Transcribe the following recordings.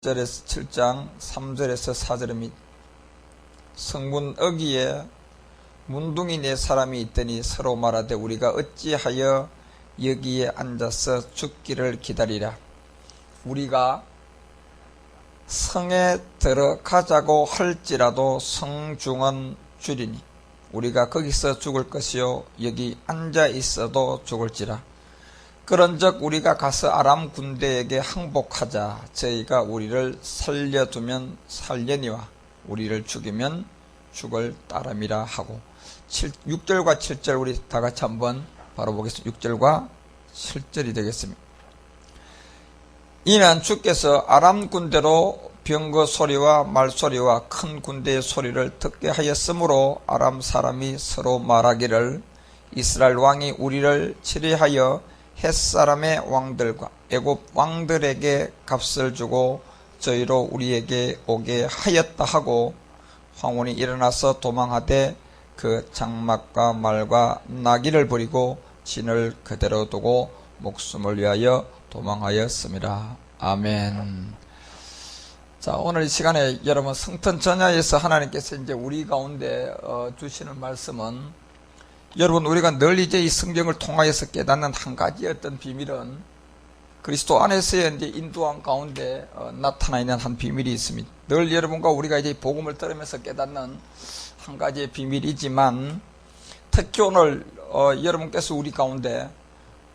1절에서 7장 3절에서 4절입니다. 성문 어귀에 문둥이 네 사람이 있더니 서로 말하되 우리가 어찌하여 여기에 앉아서 죽기를 기다리랴. 우리가 성에 들어가자고 할지라도 성중은 주리니 우리가 거기서 죽을 것이요 여기 앉아 있어도 죽을지라. 그런즉 우리가 가서 아람 군대에게 항복하자. 저희가 우리를 살려두면 살려니와 우리를 죽이면 죽을 따름이라 하고. 6절과 7절 우리 다같이 한번 바로 보겠습니다. 6절과 7절이 되겠습니다. 이는 주께서 아람 군대로 병거 소리와 말소리와 큰 군대의 소리를 듣게 하였으므로 아람 사람이 서로 말하기를 이스라엘 왕이 우리를 치리하여 햇사람의 왕들과 애굽 왕들에게 값을 주고 저희로 우리에게 오게 하였다 하고 황혼이 일어나서 도망하되 그 장막과 말과 나귀를 버리고 진을 그대로 두고 목숨을 위하여 도망하였습니다. 아멘. 자, 오늘 이 시간에 여러분 성탄 전야에서 하나님께서 이제 우리 가운데 주시는 말씀은 여러분 우리가 늘 이제 이 성경을 통하여서 깨닫는 한 가지 어떤 비밀은 그리스도 안에서의 이제 인도한 가운데 나타나 있는 한 비밀이 있습니다. 늘 여러분과 우리가 이제 복음을 들으면서 깨닫는 한 가지의 비밀이지만 특히 오늘 여러분께서 우리 가운데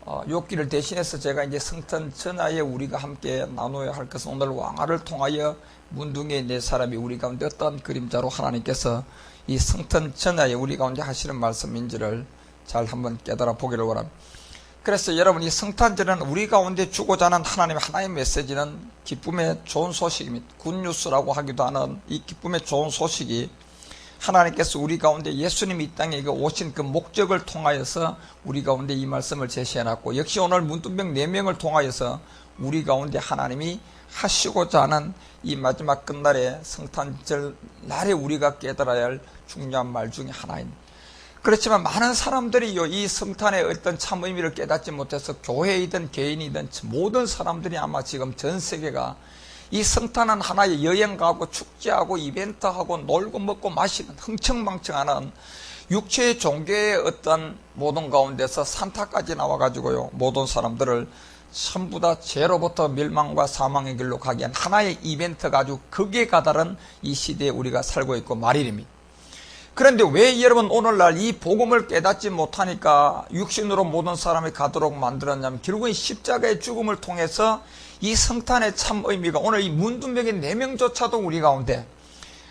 욥기를 대신해서 제가 이제 성탄 전야에 우리가 함께 나눠야 할 것은 오늘 왕화를 통하여 문둥이의 네 사람이 우리 가운데 어떤 그림자로 하나님께서 이 성탄 전야에 우리 가운데 하시는 말씀인지를 잘 한번 깨달아 보기를 원합니다. 그래서 여러분 이 성탄 전야는 우리 가운데 주고자 하는 하나님의 하나의 메시지는 기쁨의 좋은 소식입니다. 굿뉴스라고 하기도 하는 이 기쁨의 좋은 소식이 하나님께서 우리 가운데 예수님이 이 땅에 오신 그 목적을 통하여서 우리 가운데 이 말씀을 제시해놨고 역시 오늘 문둥병 4명을 통하여서 우리 가운데 하나님이 하시고자 하는 이 마지막 끝날에 성탄절 날에 우리가 깨달아야 할 중요한 말 중에 하나입니다. 그렇지만 많은 사람들이요 이 성탄의 어떤 참 의미를 깨닫지 못해서 교회이든 개인이든 모든 사람들이 아마 지금 전 세계가 이 성탄은 하나의 여행 가고 축제하고 이벤트하고 놀고 먹고 마시는 흥청망청하는 육체의 종교의 어떤 모든 가운데서 산타까지 나와가지고요 모든 사람들을 전부 다 죄로부터 멸망과 사망의 길로 가게 한 하나의 이벤트가 아주 극에 가다른 이 시대에 우리가 살고 있고 말일입니다. 그런데 왜 여러분 오늘날 이 복음을 깨닫지 못하니까 육신으로 모든 사람이 가도록 만들었냐면 결국은 십자가의 죽음을 통해서 이 성탄의 참 의미가 오늘 이 문둥병의 4명조차도 우리 가운데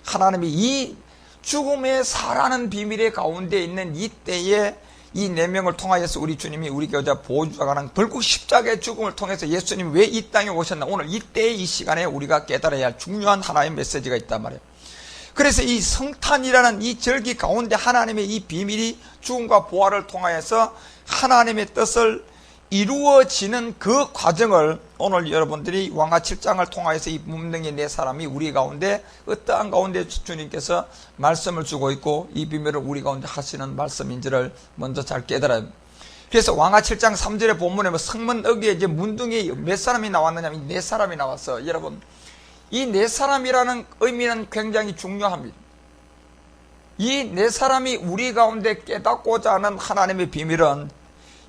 하나님이 이 죽음의 사라는 비밀의 가운데 있는 이때에 이 4명을 통하여서 우리 주님이 우리 교자 보호주자가는 결국 십자가의 죽음을 통해서 예수님이 왜 이 땅에 오셨나 오늘 이때의 이 시간에 우리가 깨달아야 할 중요한 하나의 메시지가 있단 말이에요. 그래서 이 성탄이라는 이 절기 가운데 하나님의 이 비밀이 죽음과 부활을 통하여서 하나님의 뜻을 이루어지는 그 과정을 오늘 여러분들이 왕하 7장을 통하여서 이 문둥이 4사람이 우리 가운데 어떠한 가운데 주님께서 말씀을 주고 있고 이 비밀을 우리 가운데 하시는 말씀인지를 먼저 잘 깨달아야 합니다. 그래서 왕하 7장 3절의 본문에 성문 어귀에 이제 문둥이 몇 사람이 나왔느냐면 4사람이 나왔어. 여러분 이 4사람이라는 의미는 굉장히 중요합니다. 이 4사람이 우리 가운데 깨닫고자 하는 하나님의 비밀은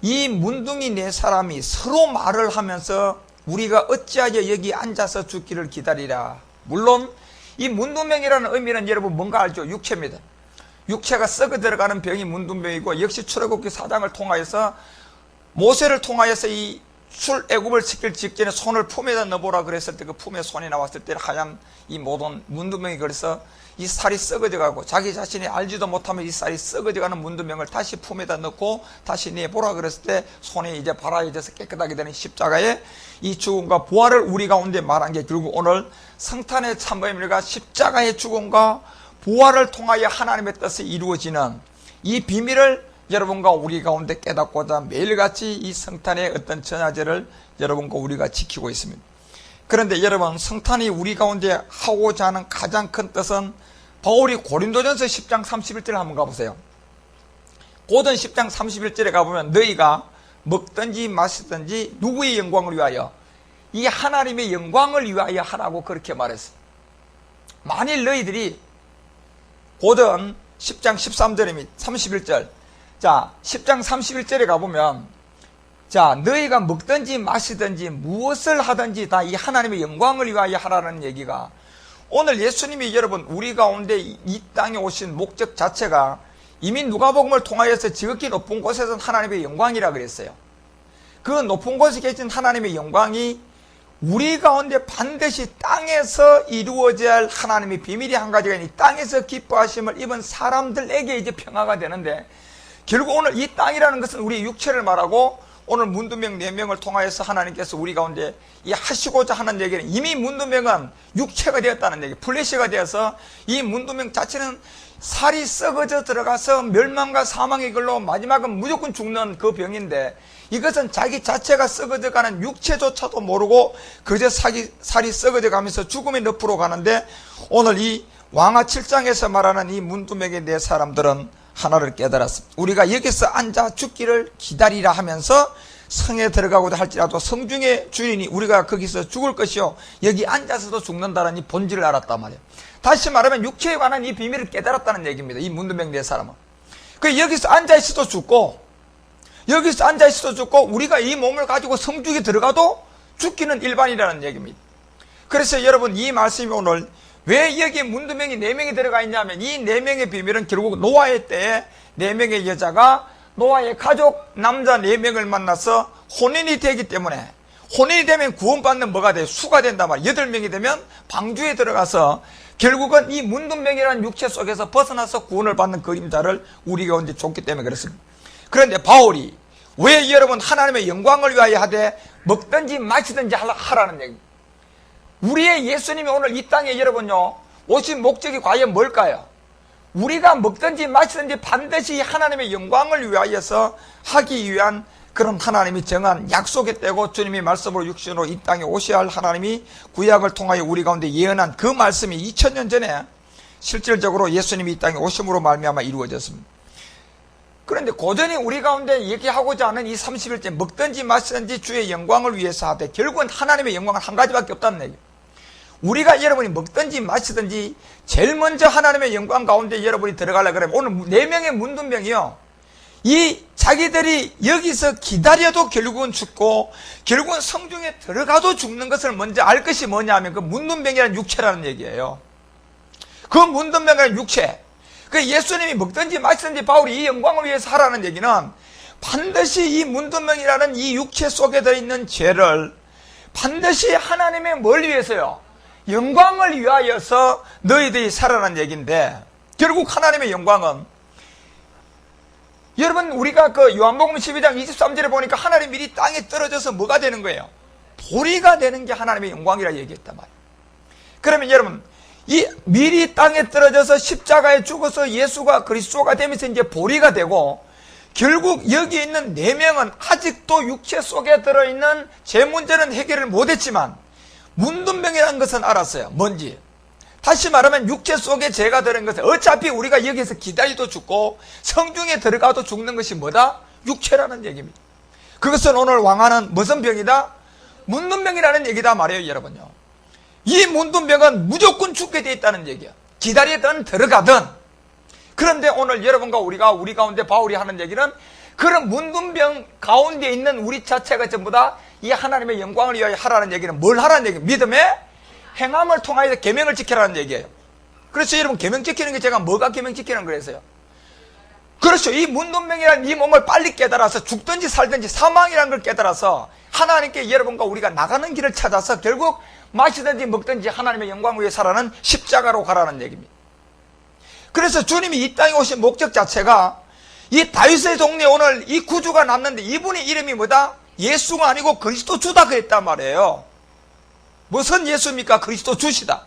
이 문둥이 4사람이 서로 말을 하면서 우리가 어찌하여 여기 앉아서 죽기를 기다리라. 물론 이 문둥병이라는 의미는 여러분 뭔가 알죠? 육체입니다. 육체가 썩어 들어가는 병이 문둥병이고 역시 출애굽기 4장을 통하여서 모세를 통하여서 이 출애굽을 시킬 직전에 손을 품에다 넣어보라 그랬을 때 그 품에 손이 나왔을 때 하얀 이 모든 문둥병이 그래서 이 살이 썩어져가고 자기 자신이 알지도 못하면 이 살이 썩어져가는 문둥병을 다시 품에다 넣고 다시 내보라 그랬을 때 손이 이제 발아여져서 깨끗하게 되는 십자가의 이 죽음과 부활을 우리 가운데 말한 게 결국 오늘 성탄의 참 의미가 십자가의 죽음과 부활을 통하여 하나님의 뜻이 이루어지는 이 비밀을 여러분과 우리 가운데 깨닫고자 매일같이 이 성탄의 어떤 전야제를 여러분과 우리가 지키고 있습니다. 그런데 여러분 성탄이 우리 가운데 하고자 하는 가장 큰 뜻은 바울이 고린도전서 10장 31절에 한번 가보세요. 고전 10장 31절에 가보면 너희가 먹든지 마시든지 누구의 영광을 위하여 이 하나님의 영광을 위하여 하라고 그렇게 말했어. 만일 너희들이 고전 10장 13절입니다. 31절. 자, 10장 31절에 가보면, 자, 너희가 먹든지 마시든지 무엇을 하든지 다 이 하나님의 영광을 위하여 하라는 얘기가, 오늘 예수님이 여러분 우리 가운데 이 땅에 오신 목적 자체가 이미 누가복음을 통하여서 지극히 높은 곳에서는 하나님의 영광이라 그랬어요. 그 높은 곳에 계신 하나님의 영광이 우리 가운데 반드시 땅에서 이루어져야 할 하나님의 비밀이 한 가지가 있니, 땅에서 기뻐하심을 입은 사람들에게 이제 평화가 되는데, 결국 오늘 이 땅이라는 것은 우리 육체를 말하고, 오늘 문두명 4명을 통하여서 하나님께서 우리 가운데 이 하시고자 하는 얘기는, 이미 문두명은 육체가 되었다는 얘기, 플래시가 되어서 이 문두명 자체는 살이 썩어져 들어가서 멸망과 사망의 길로 마지막은 무조건 죽는 그 병인데, 이것은 자기 자체가 썩어져 가는 육체조차도 모르고 그저 살이 썩어져 가면서 죽음의 늪으로 가는데, 오늘 이 왕하 7장에서 말하는 이 문두명의 4사람들은 하나를 깨달았습니다. 우리가 여기서 앉아 죽기를 기다리라 하면서 성에 들어가고자 할지라도 성중의 주인이 우리가 거기서 죽을 것이요 여기 앉아서도 죽는다는 이 본질을 알았단 말이에요. 다시 말하면 육체에 관한 이 비밀을 깨달았다는 얘기입니다. 이 문두명 4사람은. 그 여기서 앉아있어도 죽고, 여기서 앉아있어도 죽고, 우리가 이 몸을 가지고 성중에 들어가도 죽기는 일반이라는 얘기입니다. 그래서 여러분, 이 말씀이 오늘 왜 여기 문두명이 4명이 들어가 있냐면, 이 4명의 비밀은 결국 노아의 때에 4명의 여자가 노아의 가족 남자 4명을 만나서 혼인이 되기 때문에, 혼인이 되면 구원받는 뭐가 돼요? 수가 된단 말이에요. 8명이 되면 방주에 들어가서 결국은 이 문두명이라는 육체 속에서 벗어나서 구원을 받는 그림자를 우리 가운데 줬기 때문에 그렇습니다. 그런데 바울이 왜 여러분 하나님의 영광을 위하여 하되 먹든지 마시든지 하라는 얘기입니다. 우리의 예수님이 오늘 이 땅에 여러분요 오신 목적이 과연 뭘까요? 우리가 먹든지 마시든지 반드시 하나님의 영광을 위하여서 하기 위한 그런 하나님이 정한 약속의 때고, 주님이 말씀으로 육신으로 이 땅에 오셔야 할 하나님이 구약을 통하여 우리 가운데 예언한 그 말씀이 2000년 전에 실질적으로 예수님이 이 땅에 오심으로 말미암아 이루어졌습니다. 그런데 고전이 우리 가운데 얘기하고자 하는 이 31절 먹든지 마시든지 주의 영광을 위해서 하되, 결국은 하나님의 영광은 한 가지밖에 없다는 얘기예요. 우리가 여러분이 먹든지 마시든지 제일 먼저 하나님의 영광 가운데 여러분이 들어가려고 그러면, 오늘 4명의 문두명이요, 이 자기들이 여기서 기다려도 결국은 죽고 결국은 성중에 들어가도 죽는 것을 먼저 알 것이 뭐냐면 그 문두명이라는 육체라는 얘기예요. 그 문두명이라는 육체, 그 예수님이 먹든지 마시든지 바울이 이 영광을 위해서 하라는 얘기는, 반드시 이 문두명이라는 이 육체 속에 들어있는 죄를 반드시 하나님의 뭘 위해서요? 영광을 위하여서 너희들이 살아라는 얘기인데, 결국 하나님의 영광은, 여러분 우리가 그 요한복음 12장 23절에 보니까 하나님 밀이 땅에 떨어져서 뭐가 되는 거예요? 보리가 되는 게 하나님의 영광이라 얘기했단 말이에요. 그러면 여러분, 이 밀이 땅에 떨어져서 십자가에 죽어서 예수가 그리스도가 되면서 이제 보리가 되고, 결국 여기 있는 4명은 아직도 육체 속에 들어있는 제 문제는 해결을 못했지만 문두명이라는 것은 알았어요. 뭔지. 다시 말하면 육체 속에 죄가 들은 것은 어차피 우리가 여기서 기다리도 죽고 성중에 들어가도 죽는 것이 뭐다? 육체라는 얘기입니다. 그것은 오늘 왕하는 무슨 병이다? 문두명이라는 얘기다 말이에요, 여러분요. 이 문두명은 무조건 죽게 돼 있다는 얘기야. 기다리든 들어가든. 그런데 오늘 여러분과 우리가 우리 가운데 바울이 하는 얘기는, 그런 문두명 가운데 있는 우리 자체가 전부 다 이 하나님의 영광을 위하여 하라는 얘기는 뭘 하라는 얘기예요? 믿음의 행함을 통하여서 계명을 지키라는 얘기예요. 그래서 여러분, 계명 지키는 게 제가 뭐가 계명 지키는 거라서요? 그렇죠. 이 문두명이라는 이 몸을 빨리 깨달아서 죽든지 살든지 사망이라는 걸 깨달아서 하나님께 여러분과 우리가 나가는 길을 찾아서 결국 마시든지 먹든지 하나님의 영광을 위해 살아는 십자가로 가라는 얘기입니다. 그래서 주님이 이 땅에 오신 목적 자체가, 이 다윗의 동네에 오늘 이 구주가 남는데 이분의 이름이 뭐다? 예수가 아니고 그리스도 주다 그랬단 말이에요. 무슨 예수입니까? 그리스도 주시다.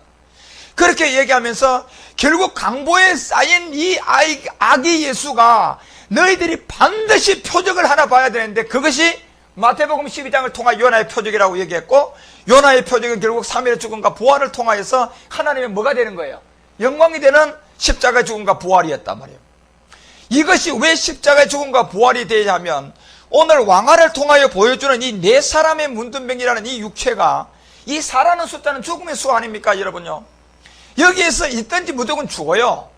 그렇게 얘기하면서 결국 강보에 쌓인 이 아기 예수가 너희들이 반드시 표적을 하나 봐야 되는데, 그것이 마태복음 12장을 통하여 요나의 표적이라고 얘기했고, 요나의 표적은 결국 3일의 죽음과 부활을 통하여서 하나님의 뭐가 되는 거예요? 영광이 되는 십자가의 죽음과 부활이었단 말이에요. 이것이 왜 십자가의 죽음과 부활이 되냐면, 오늘 왕화를 통하여 보여주는 이 네 사람의 문둥병이라는 이 육체가, 이 사라는 숫자는 죽음의 수 아닙니까 여러분요? 여기에서 있든지 무조건 죽어요.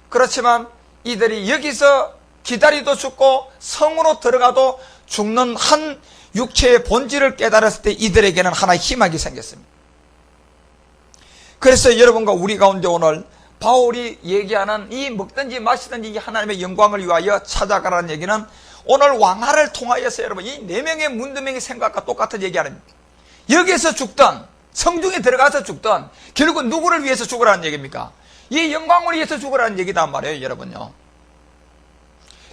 그렇지만 이들이 여기서 기다리도 죽고 성으로 들어가도 죽는 한 육체의 본질을 깨달았을 때 이들에게는 하나의 희망이 생겼습니다. 그래서 여러분과 우리 가운데 오늘 바울이 얘기하는 이 먹든지 마시든지 이 하나님의 영광을 위하여 찾아가라는 얘기는 오늘 왕화를 통하여서 여러분 이 네 명의 문둥병의 생각과 똑같은 얘기하는, 여기에서 죽든 성중에 들어가서 죽든 결국 누구를 위해서 죽으라는 얘기입니까? 이 영광을 위해서 죽으라는 얘기단 말이에요 여러분요.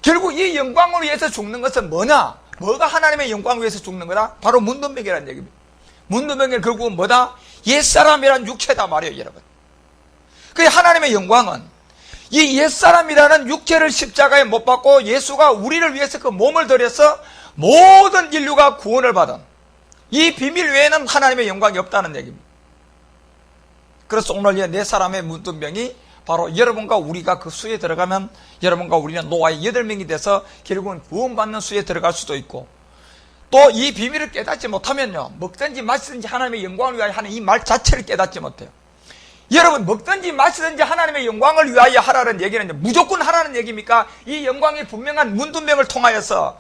결국 이 영광을 위해서 죽는 것은 뭐냐? 뭐가 하나님의 영광을 위해서 죽는 거다? 바로 문둥병이라는 얘기입니다. 문둥병이 결국은 뭐다? 옛사람이란 육체다 말이에요 여러분. 그 하나님의 영광은 이 옛사람이라는 육체를 십자가에 못 박고 예수가 우리를 위해서 그 몸을 들여서 모든 인류가 구원을 받은 이 비밀 외에는 하나님의 영광이 없다는 얘기입니다. 그래서 오늘 이 네 사람의 문둥병이 바로 여러분과 우리가 그 수에 들어가면 여러분과 우리는 노아의 8명이 돼서 결국은 구원받는 수에 들어갈 수도 있고, 또 이 비밀을 깨닫지 못하면요 먹든지 마시든지 하나님의 영광을 위하여 하는 이 말 자체를 깨닫지 못해요. 여러분 먹든지 마시든지 하나님의 영광을 위하여 하라는 얘기는 무조건 하라는 얘기입니까? 이 영광이 분명한 문둥병을 통하여서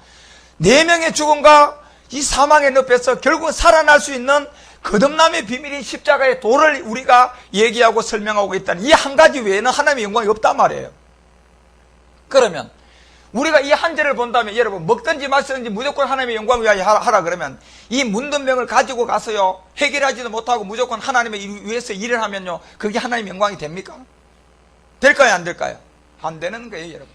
4명의 죽음과 이 사망의 늪에서 결국 살아날 수 있는 거듭남의 비밀인 십자가의 도를 우리가 얘기하고 설명하고 있다는 이 한 가지 외에는 하나님의 영광이 없단 말이에요. 그러면 우리가 이 한 절을 본다면 여러분 먹든지 마시든지 무조건 하나님의 영광을 위하여 하라 그러면 이 문둥병을 가지고 가서요 해결하지도 못하고 무조건 하나님의 위해서 일을 하면요 그게 하나님의 영광이 됩니까? 될까요 안 될까요? 안 되는 거예요 여러분.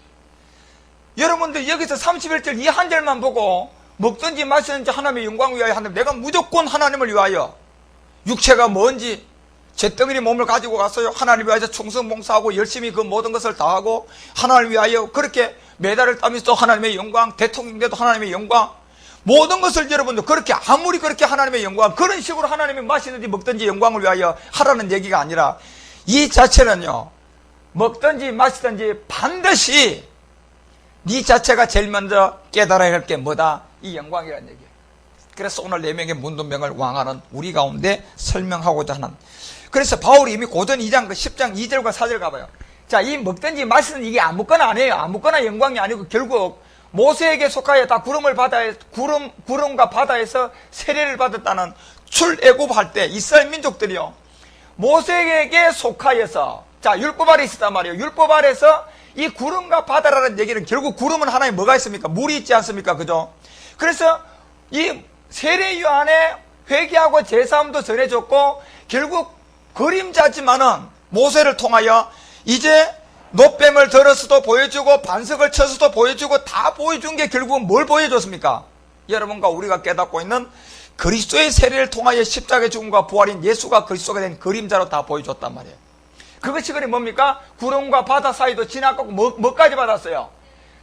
여러분들 여기서 31절 이 한 절만 보고 먹든지 마시든지 하나님의 영광을 위하여 하는데 내가 무조건 하나님을 위하여 육체가 뭔지 잿덩이리 몸을 가지고 가서요 하나님을 위하여 충성봉사하고 열심히 그 모든 것을 다하고 하나님을 위하여 그렇게 메달을 따면서 하나님의 영광, 대통령돼도 하나님의 영광, 모든 것을 여러분들 그렇게 아무리 그렇게 하나님의 영광 그런 식으로 하나님이 마시든지 먹든지 영광을 위하여 하라는 얘기가 아니라 이 자체는요 먹든지 마시든지 반드시 네 자체가 제일 먼저 깨달아야 할 게 뭐다? 이 영광이라는 얘기예요. 그래서 오늘 4명의 문둥병을 왕하는 우리 가운데 설명하고자 하는, 그래서 바울이 이미 고전 2장 10장 2절과 4절 가봐요. 자, 이 먹든지 마시든지 이게 아무거나 아니에요. 아무거나 영광이 아니고 결국 모세에게 속하여 다 구름과 바다에서 세례를 받았다는 출애굽할 때 이스라엘 민족들이요 모세에게 속하여서 자 율법 아래 있었단 말이에요. 율법 아래서 이 구름과 바다라는 얘기는 결국 구름은 하나에 뭐가 있습니까? 물이 있지 않습니까? 그죠? 그래서 이 세례요한에 회개하고 제사함도 전해줬고 결국 그림자지만은 모세를 통하여 이제 노뱀을 들어서도 보여주고 반석을 쳐서도 보여주고 다 보여준 게 결국은 뭘 보여줬습니까? 여러분과 우리가 깨닫고 있는 그리스도의 세례를 통하여 십자가의 죽음과 부활인 예수가 그리스도가 된 그림자로 다 보여줬단 말이에요. 그것이 그리 뭡니까? 구름과 바다 사이도 지나가고 뭐까지 받았어요?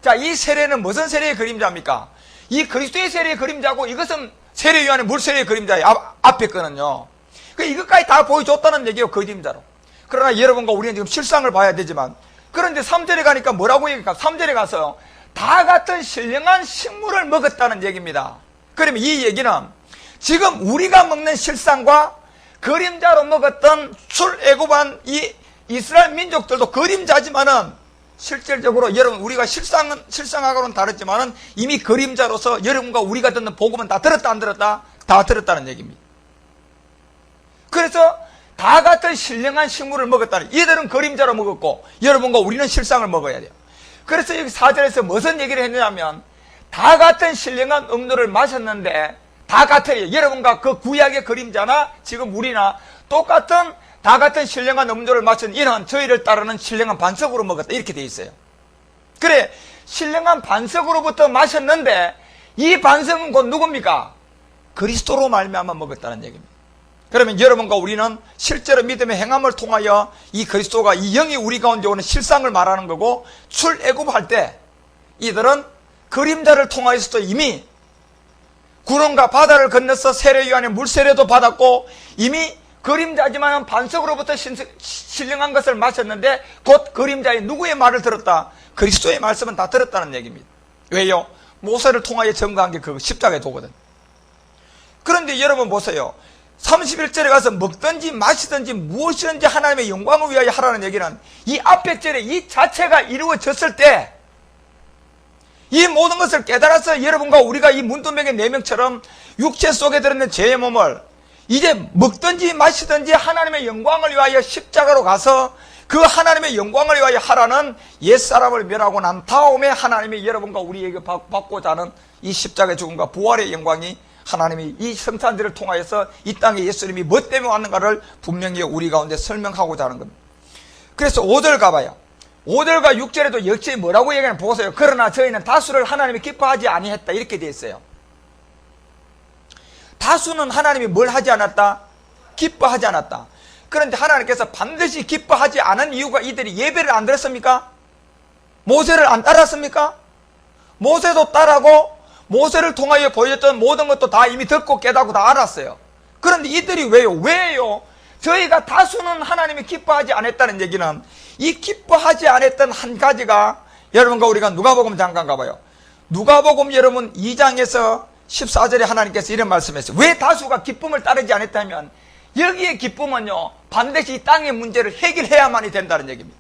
자, 이 세례는 무슨 세례의 그림자입니까? 이 그리스도의 세례의 그림자고 이것은 세례요한의 물세례의 그림자예요. 앞에 거는요. 이것까지 다 보여줬다는 얘기예요. 그림자로. 그러나 여러분과 우리는 지금 실상을 봐야 되지만 그런데 3절에 가니까 뭐라고 얘기할까? 3절에 가서 다 같은 신령한 식물을 먹었다는 얘기입니다. 그러면 이 얘기는 지금 우리가 먹는 실상과 그림자로 먹었던 출애굽한 이 이스라엘 민족들도 그림자지만은 실질적으로 여러분 우리가 실상하고는 다르지만은 이미 그림자로서 여러분과 우리가 듣는 복음은 다 들었다 안 들었다? 다 들었다는 얘기입니다. 그래서 다 같은 신령한 식물을 먹었다는, 이들은 그림자로 먹었고 여러분과 우리는 실상을 먹어야 돼요. 그래서 여기 4절에서 무슨 얘기를 했냐면 다 같은 신령한 음료를 마셨는데 다 같아요. 여러분과 그 구약의 그림자나 지금 우리나 똑같은 다 같은 신령한 음료를 마신 이는 저희를 따르는 신령한 반석으로 먹었다 이렇게 돼 있어요. 그래 신령한 반석으로부터 마셨는데 이 반석은 곧 누굽니까? 그리스도로 말미암아 먹었다는 얘기입니다. 그러면 여러분과 우리는 실제로 믿음의 행함을 통하여 이 그리스도가 이 영이 우리 가운데 오는 실상을 말하는 거고 출애굽할 때 이들은 그림자를 통하여서도 이미 구름과 바다를 건너서 세례요한의 물세례도 받았고 이미 그림자지만 반석으로부터 신령한 것을 마셨는데 곧 그림자의 누구의 말을 들었다? 그리스도의 말씀은 다 들었다는 얘기입니다. 왜요? 모세를 통하여 증거한 게 그 십자가의 도거든. 그런데 여러분 보세요. 31절에 가서 먹든지 마시든지 무엇이든지 하나님의 영광을 위하여 하라는 얘기는 이 앞에 절에 이 자체가 이루어졌을 때 이 모든 것을 깨달아서 여러분과 우리가 이 문둥병의 4명처럼 육체 속에 들어있는 죄의 몸을 이제 먹든지 마시든지 하나님의 영광을 위하여 십자가로 가서 그 하나님의 영광을 위하여 하라는 옛사람을 멸하고 난 다음에 하나님이 여러분과 우리에게 받고자 하는 이 십자가의 죽음과 부활의 영광이 하나님이 이 성탄절을 통하여서 이 땅에 예수님이 뭐 때문에 왔는가를 분명히 우리 가운데 설명하고자 하는 겁니다. 그래서 5절 가봐요. 5절과 6절에도 역시 뭐라고 얘기하는 보세요. 그러나 저희는 다수를 하나님이 기뻐하지 아니했다 이렇게 되어 있어요. 다수는 하나님이 뭘 하지 않았다? 기뻐하지 않았다. 그런데 하나님께서 반드시 기뻐하지 않은 이유가 이들이 예배를 안 드렸습니까? 모세를 안 따랐습니까? 모세도 따라고 모세를 통하여 보여줬던 모든 것도 다 이미 듣고 깨닫고 다 알았어요. 그런데 이들이 왜요? 저희가 다수는 하나님이 기뻐하지 않았다는 얘기는 이 기뻐하지 않았던 한 가지가 여러분과 우리가 누가복음 잠깐 가봐요. 누가복음 여러분 2장에서 14절에 하나님께서 이런 말씀했어요. 왜 다수가 기쁨을 따르지 않았다면 여기에 기쁨은요 반드시 이 땅의 문제를 해결해야만이 된다는 얘기입니다.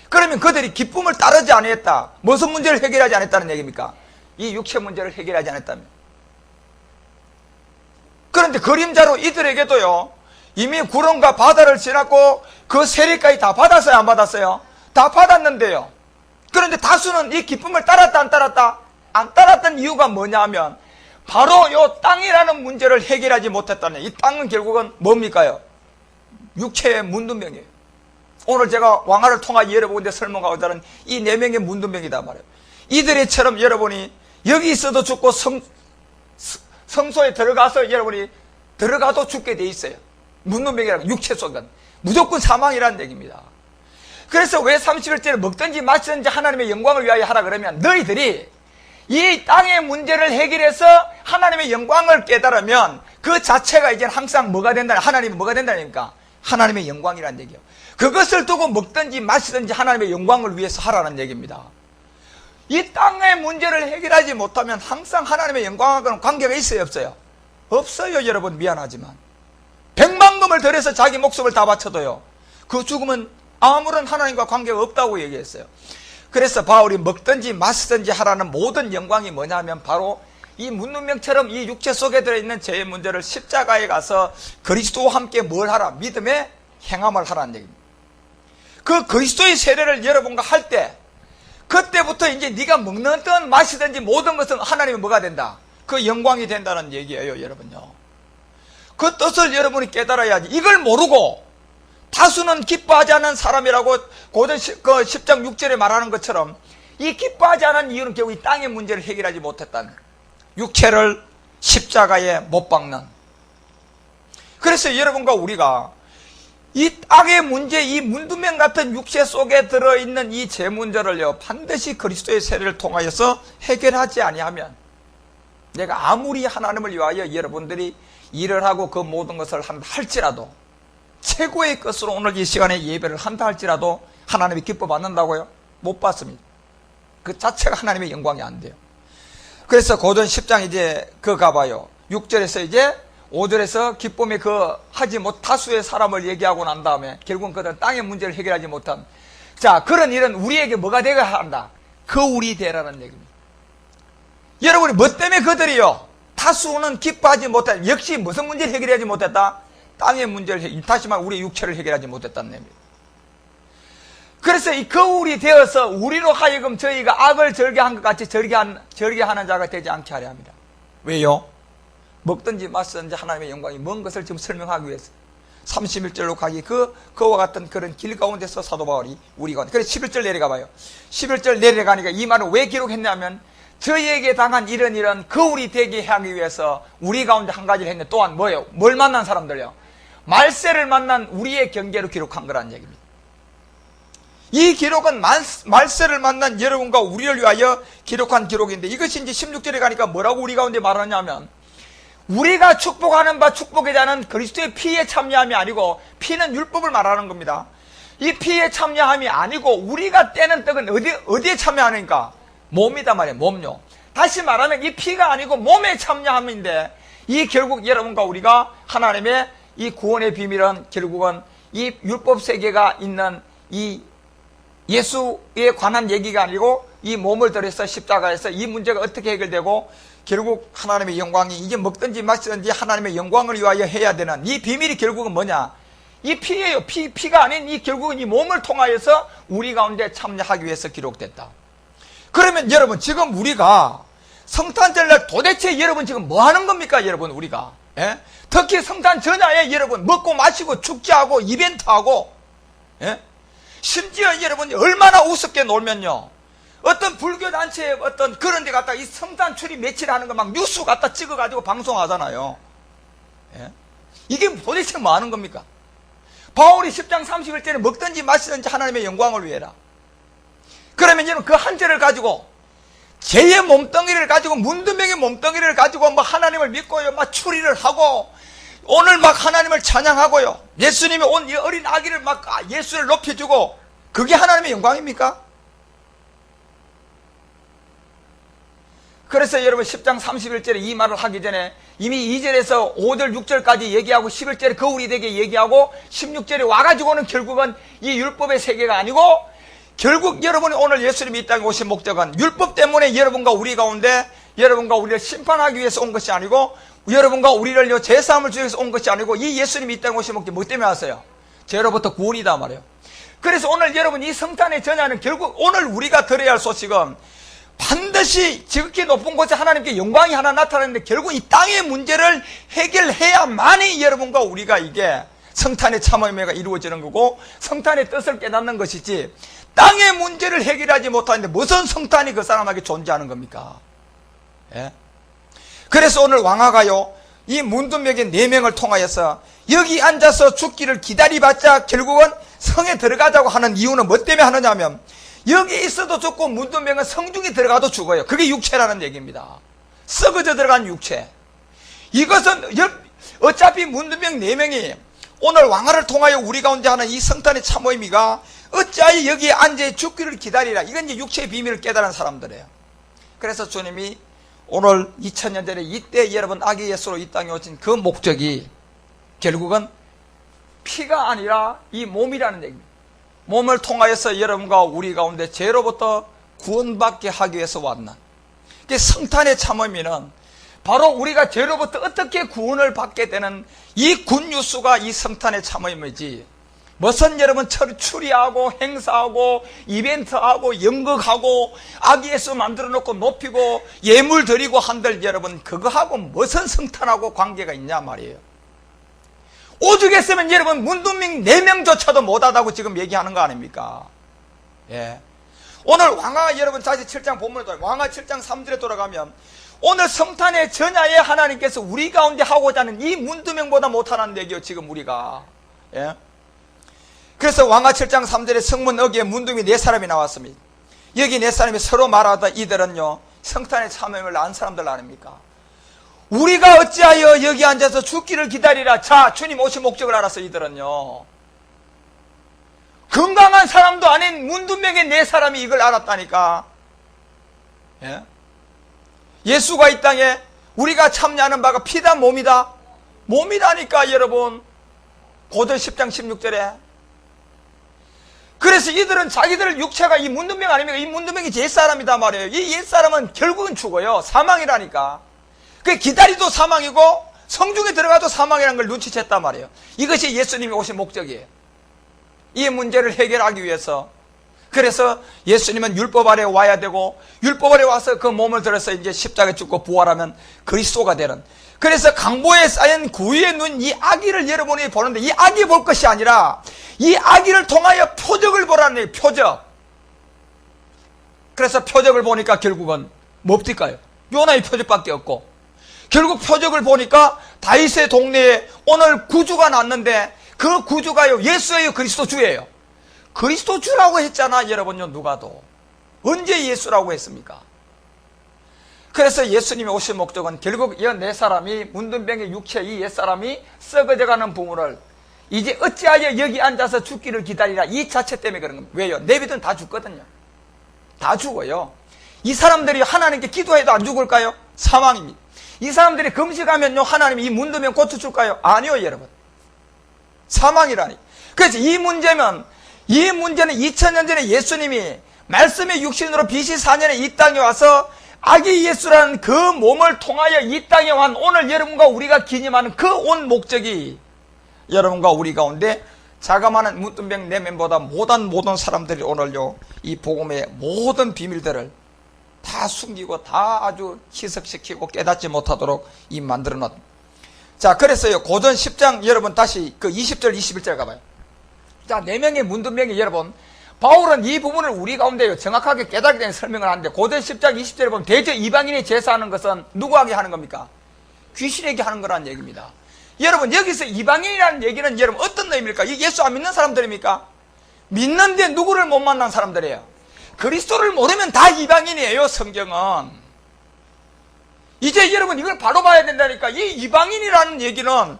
그러면 그들이 기쁨을 따르지 않았다. 무슨 문제를 해결하지 않았다는 얘기입니까? 이 육체 문제를 해결하지 않았다면. 그런데 그림자로 이들에게도요 이미 구름과 바다를 지났고 그 세례까지 다 받았어요 안 받았어요? 다 받았는데요. 그런데 다수는 이 기쁨을 따랐다 안 따랐다? 안 따랐던 이유가 뭐냐 하면 바로 이 땅이라는 문제를 해결하지 못했다는 이 땅은 결국은 뭡니까요? 육체의 문둥병이에요. 오늘 제가 왕화를 통하여 여러분께 설명하고자 하는 이 4명의 문둥병이다 말이에요. 이들이처럼 여러분이 여기 있어도 죽고 성소에 들어가서 여러분이 들어가도 죽게 돼 있어요. 문둥병이라는 육체 속은 무조건 사망이라는 얘기입니다. 그래서 왜 31절에 먹든지 마시든지 하나님의 영광을 위하여 하라 그러면 너희들이 이 땅의 문제를 해결해서 하나님의 영광을 깨달으면 그 자체가 이제 항상 뭐가 된다? 하나님이 뭐가 된다니까? 하나님의 영광이라는 얘기예요. 그것을 두고 먹든지 마시든지 하나님의 영광을 위해서 하라는 얘기입니다. 이 땅의 문제를 해결하지 못하면 항상 하나님의 영광하고는 관계가 있어요 없어요? 없어요 여러분 미안하지만. 백만금을 들여서 자기 목숨을 다 바쳐도요 그 죽음은 아무런 하나님과 관계가 없다고 얘기했어요. 그래서 바울이 먹든지 마시든지 하라는 모든 영광이 뭐냐 하면 바로 이 문둥병처럼 이 육체 속에 들어있는 죄의 문제를 십자가에 가서 그리스도와 함께 뭘 하라? 믿음의 행함을 하라는 얘기입니다. 그 그리스도의 세례를 여러분과 할 때 그때부터 이제 네가 먹는든 마시든지 모든 것은 하나님이 뭐가 된다? 그 영광이 된다는 얘기예요 여러분요. 그 뜻을 여러분이 깨달아야지. 이걸 모르고 다수는 기뻐하지 않은 사람이라고 고전 10장 6절에 말하는 것처럼 이 기뻐하지 않은 이유는 결국 이 땅의 문제를 해결하지 못했다는 육체를 십자가에 못 박는. 그래서 여러분과 우리가 이 땅의 문제, 이 문두명 같은 육체 속에 들어있는 이 죄 문제를요 반드시 그리스도의 세례를 통하여서 해결하지 아니하면 내가 아무리 하나님을 위하여 여러분들이 일을 하고 그 모든 것을 한다 할지라도 최고의 것으로 오늘 이 시간에 예배를 한다 할지라도 하나님이 기뻐 받는다고요? 못 받습니다. 그 자체가 하나님의 영광이 안 돼요. 그래서 고전 10장 이제 그 가봐요. 6절에서 이제 5절에서 기쁨의 그 하지 못 다수의 사람을 얘기하고 난 다음에 결국은 그들은 땅의 문제를 해결하지 못한 자 그런 일은 우리에게 뭐가 되어야 한다? 거울이 되라는 얘기입니다. 여러분이 뭐 때문에 그들이요 다수는 기뻐하지 못했다. 역시 무슨 문제를 해결하지 못했다? 땅의 문제를 다시 말해 우리의 육체를 해결하지 못했다는 얘기입니다. 그래서 이 거울이 되어서 우리로 하여금 저희가 악을 절개한 것 같이 절개하는 자가 되지 않게 하려 합니다. 왜요? 먹든지 마시든지 하나님의 영광이 뭔 것을 지금 설명하기 위해서 31절로 가기 그와 같은 그런 길 가운데서 사도 바울이 우리 가운데 그래서 11절 내려가봐요. 11절 내려가니까 이 말을 왜 기록했냐면 저희에게 당한 이런 거울이 되게 하기 위해서 우리 가운데 한 가지를 했는데 또한 뭐예요? 뭘 만난 사람들요? 말세를 만난 우리의 경계로 기록한 거라는 얘기입니다. 이 기록은 말세를 만난 여러분과 우리를 위하여 기록한 기록인데 이것이 이제 16절에 가니까 뭐라고 우리 가운데 말하냐면 우리가 축복하는 바 축복에 대한 그리스도의 피에 참여함이 아니고 피는 율법을 말하는 겁니다. 이 피에 참여함이 아니고 우리가 떼는 떡은 어디에 참여하니까? 몸이다 말이에요. 몸요. 다시 말하면 이 피가 아니고 몸에 참여함인데, 이 결국 여러분과 우리가 하나님의 이 구원의 비밀은 결국은 이 율법 세계가 있는 이 예수에 관한 얘기가 아니고 이 몸을 들여서 십자가에서 이 문제가 어떻게 해결되고 결국 하나님의 영광이 이제 먹든지 마시든지 하나님의 영광을 위하여 해야 되는 이 비밀이 결국은 뭐냐? 이 피예요. 피가 아닌 이 결국은 이 몸을 통하여서 우리 가운데 참여하기 위해서 기록됐다. 그러면 여러분 지금 우리가 성탄절날 도대체 여러분 지금 뭐 하는 겁니까? 여러분 우리가 예? 특히 성탄 전야에 여러분 먹고 마시고 축제하고 이벤트하고 예? 심지어 여러분 얼마나 우습게 놀면요, 어떤 불교단체에 어떤 그런 데 갖다 이 성탄 출입 며칠 하는 거 막 뉴스 갖다 찍어가지고 방송하잖아요. 예? 이게 도대체 뭐 하는 겁니까? 바울이 10장 31절에 먹든지 마시든지 하나님의 영광을 위해라. 그러면 여러분 그 한 절을 가지고 죄의 몸뚱이를 가지고 문두명의 몸뚱이를 가지고 뭐 하나님을 믿고요 막 추리를 하고 오늘 막 하나님을 찬양하고요, 예수님이 온 이 어린 아기를 막 예수를 높여주고, 그게 하나님의 영광입니까? 그래서 여러분 10장 31절에 이 말을 하기 전에 이미 2절에서 5절 6절까지 얘기하고 11절에 거울이 되게 얘기하고 16절에 와가지고는 결국은 이 율법의 세계가 아니고 결국 여러분이 오늘 예수님이 이 땅에 오신 목적은 율법 때문에 여러분과 우리 가운데 여러분과 우리를 심판하기 위해서 온 것이 아니고 여러분과 우리를 죄사함을 주기 위해서 온 것이 아니고 이 예수님이 이 땅에 오신 목적이 뭐 때문에 왔어요? 죄로부터 구원이다 말이에요. 그래서 오늘 여러분 이 성탄의 전야는 결국 오늘 우리가 들어야 할 소식은 반드시 지극히 높은 곳에 하나님께 영광이 하나 나타나는데 결국 이 땅의 문제를 해결해야만이 여러분과 우리가 이게 성탄의 참음회가 이루어지는 거고 성탄의 뜻을 깨닫는 것이지, 땅의 문제를 해결하지 못하는데 무슨 성탄이 그 사람에게 존재하는 겁니까? 예? 그래서 오늘 왕아가요 이 문두명의 4명을 통하여서 여기 앉아서 죽기를 기다리봤자 결국은 성에 들어가자고 하는 이유는 뭐 때문에 하느냐 하면 여기 있어도 죽고 문두명은 성중에 들어가도 죽어요. 그게 육체라는 얘기입니다. 썩어져 들어간 육체. 이것은 어차피 문두명 4명이 오늘 왕아를 통하여 우리 가운데 하는 이 성탄의 참모임이가 어찌하여 여기에 앉아 죽기를 기다리라. 이건 이제 육체의 비밀을 깨달은 사람들이에요. 그래서 주님이 오늘 2000년 전에 이때 여러분 아기 예수로 이 땅에 오신 그 목적이 결국은 피가 아니라 이 몸이라는 얘기입니다. 몸을 통하여서 여러분과 우리 가운데 죄로부터 구원받게 하기 위해서 왔나. 성탄의 참음이는 바로 우리가 죄로부터 어떻게 구원을 받게 되는 이 굿뉴스가 이 성탄의 참음이지, 무슨 여러분 추리하고 행사하고 이벤트하고 연극하고 아기 예수 만들어 놓고 높이고 예물 드리고 한들 여러분 그거하고 무슨 성탄하고 관계가 있냐 말이에요. 오죽했으면 여러분 문두명 4명조차도 못하다고 지금 얘기하는 거 아닙니까? 예. 오늘 왕아 여러분 다시 7장 본문에 돌아가면 왕아 7장 3절에 돌아가면 오늘 성탄의 전야에 하나님께서 우리 가운데 하고자 하는 이 문두명보다 못하는 얘기요 지금 우리가. 예. 그래서 왕아 7장 3절에 성문 어귀에 문두미 4사람이 나왔습니다. 여기 4사람이 서로 말하다 이들은요 성탄의 참음을 안 사람들 아닙니까? 우리가 어찌하여 여기 앉아서 죽기를 기다리라. 자, 주님 오신 목적을 알아서 이들은요 건강한 사람도 아닌 문두명의 4사람이 이걸 알았다니까. 예? 예수가 이 땅에 우리가 참여하는 바가 피다 몸이다? 몸이다니까 여러분. 고전 10장 16절에. 그래서 이들은 자기들 육체가 이 문두명 아닙니까? 이 문두명이 옛사람이다 말이에요. 이 옛사람은 결국은 죽어요. 사망이라니까. 그 기다리도 사망이고 성중에 들어가도 사망이라는 걸 눈치챘단 말이에요. 이것이 예수님이 오신 목적이에요. 이 문제를 해결하기 위해서. 그래서 예수님은 율법 아래 와야 되고 율법 아래 와서 그 몸을 들어서 이제 십자가에 죽고 부활하면 그리스도가 되는. 그래서 강보에 쌓인 구유의 눈 이 아기를 여러분이 보는데 이 아기 볼 것이 아니라 이 아기를 통하여 표적을 보라는 얘기예요. 표적. 그래서 표적을 보니까 결국은 뭡니까요? 요나의 표적밖에 없고 결국 표적을 보니까 다윗의 동네에 오늘 구주가 났는데 그 구주가요 예수예요 그리스도 주예요? 그리스도 주라고 했잖아 여러분요. 누가도 언제 예수라고 했습니까? 그래서 예수님이 오신 목적은 결국 이 4사람이 문둥병의 육체 이 옛사람이 썩어져가는 부분을 이제 어찌하여 여기 앉아서 죽기를 기다리라 이 자체 때문에 그런 겁니다. 왜요? 내비든 다 죽거든요. 다 죽어요. 이 사람들이 하나님께 기도해도 안 죽을까요? 사망입니다. 이 사람들이 금식하면요, 하나님이 이 문둥병 고쳐줄까요? 아니요, 여러분. 사망이라니. 그래서 이 문제는 2000년 전에 예수님이 말씀의 육신으로 BC 4년에 이 땅에 와서 아기 예수라는 그 몸을 통하여 이 땅에 온 오늘 여러분과 우리가 기념하는 그 온 목적이 여러분과 우리 가운데 자그마한 문둥병 내면보다 모든 사람들이 오늘요, 이 복음의 모든 비밀들을 다 숨기고 다 아주 희석시키고 깨닫지 못하도록 이 만들어 놨. 자, 그래서요, 고전 10장 여러분 다시 그 20절 21절 가봐요. 자, 4명의 문둥병이 여러분, 바울은 이 부분을 우리 가운데 정확하게 깨닫게 되는 설명을 하는데, 고전 10장 20절에 보면 대저 이방인이 제사하는 것은 누구에게 하는 겁니까? 귀신에게 하는 거라는 얘기입니다. 여러분, 여기서 이방인이라는 얘기는 여러분 어떤 의미입니까? 예수 안 믿는 사람들입니까? 믿는데 누구를 못 만난 사람들이에요? 그리스도를 모르면 다 이방인이에요, 성경은. 이제 여러분 이걸 바로 봐야 된다니까. 이 이방인이라는 얘기는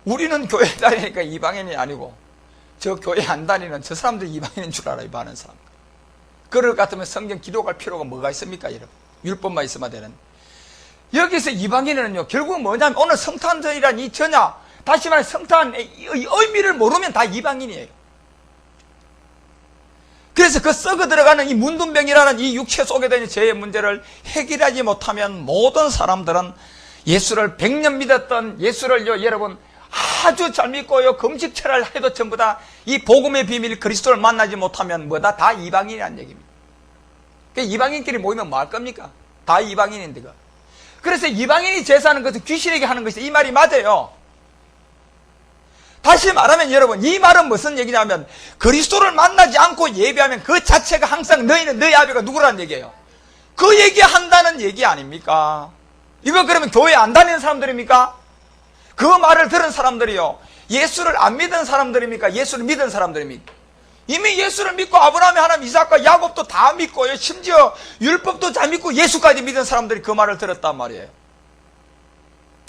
우리는 교회 다니니까 이방인이 아니고 저 교회 안 다니는 저 사람들 이방인인 줄 알아요, 많은 사람. 그럴 것 같으면 성경 기록할 필요가 뭐가 있습니까, 여러분? 율법만 있으면 되는. 여기서 이방인은요, 결국은 뭐냐면 오늘 성탄절이란 이 전야, 다시 말해 성탄의 의미를 모르면 다 이방인이에요. 그래서 그 썩어 들어가는 이 문둥병이라는 이 육체 속에 되는 죄의 문제를 해결하지 못하면 모든 사람들은 예수를 100년 믿었던 예수를요, 여러분 아주 잘 믿고요, 금식철을 해도 전부 다 이 복음의 비밀 그리스도를 만나지 못하면 뭐다? 다 이방인이라는 얘기입니다. 이방인끼리 모이면 뭐 할 겁니까? 다 이방인인데. 그래서 이방인이 제사하는 것은 귀신에게 하는 것이, 이 말이 맞아요. 다시 말하면 여러분, 이 말은 무슨 얘기냐면 그리스도를 만나지 않고 예배하면 그 자체가 항상 너희는 너희 아비가 누구라는 얘기예요. 그 얘기한다는 얘기 아닙니까? 이거 그러면 교회 안 다니는 사람들입니까? 그 말을 들은 사람들이요, 예수를 안 믿은 사람들입니까? 예수를 믿은 사람들입니까? 이미 예수를 믿고 아브라함의 하나님 이삭과 야곱도 다 믿고요, 심지어 율법도 잘 믿고 예수까지 믿은 사람들이 그 말을 들었단 말이에요.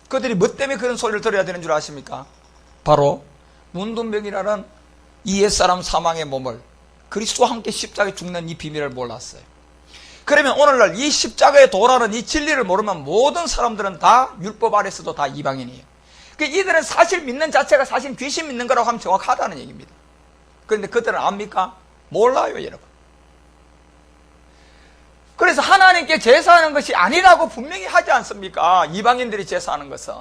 그들이 뭐 때문에 그런 소리를 들어야 되는 줄 아십니까? 바로 문둥병이라는 이 옛사람 사망의 몸을 그리스도와 함께 십자가에 죽는 이 비밀을 몰랐어요. 그러면 오늘날 이 십자가에 도라는 이 진리를 모르면 모든 사람들은 다 율법 아래서도 다 이방인이에요. 이들은 사실 믿는 자체가 사실 귀신 믿는 거라고 하면 정확하다는 얘기입니다. 그런데 그들은 압니까? 몰라요, 여러분. 그래서 하나님께 제사하는 것이 아니라고 분명히 하지 않습니까? 이방인들이 제사하는 것은.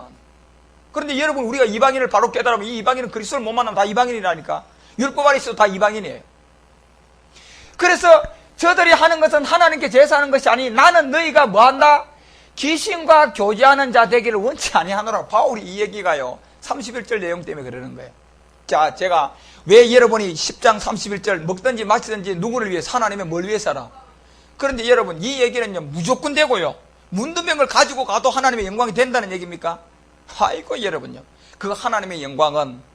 그런데 여러분, 우리가 이방인을 바로 깨달으면 이 이방인은 그리스도를 못 만나면 다 이방인이라니까. 율법 아래 있어도 다 이방인이에요. 그래서 저들이 하는 것은 하나님께 제사하는 것이 아니, 나는 너희가 뭐한다? 귀신과 교제하는 자 되기를 원치 아니하노라. 바울이 이 얘기가요, 31절 내용 때문에 그러는 거예요. 자, 제가 왜 여러분이 10장 31절 먹든지 마시든지 누구를 위해서, 하나님의 뭘 위해서라. 그런데 여러분, 이 얘기는요, 무조건 되고요, 문둥병을 가지고 가도 하나님의 영광이 된다는 얘기입니까? 아이고, 여러분요, 그 하나님의 영광은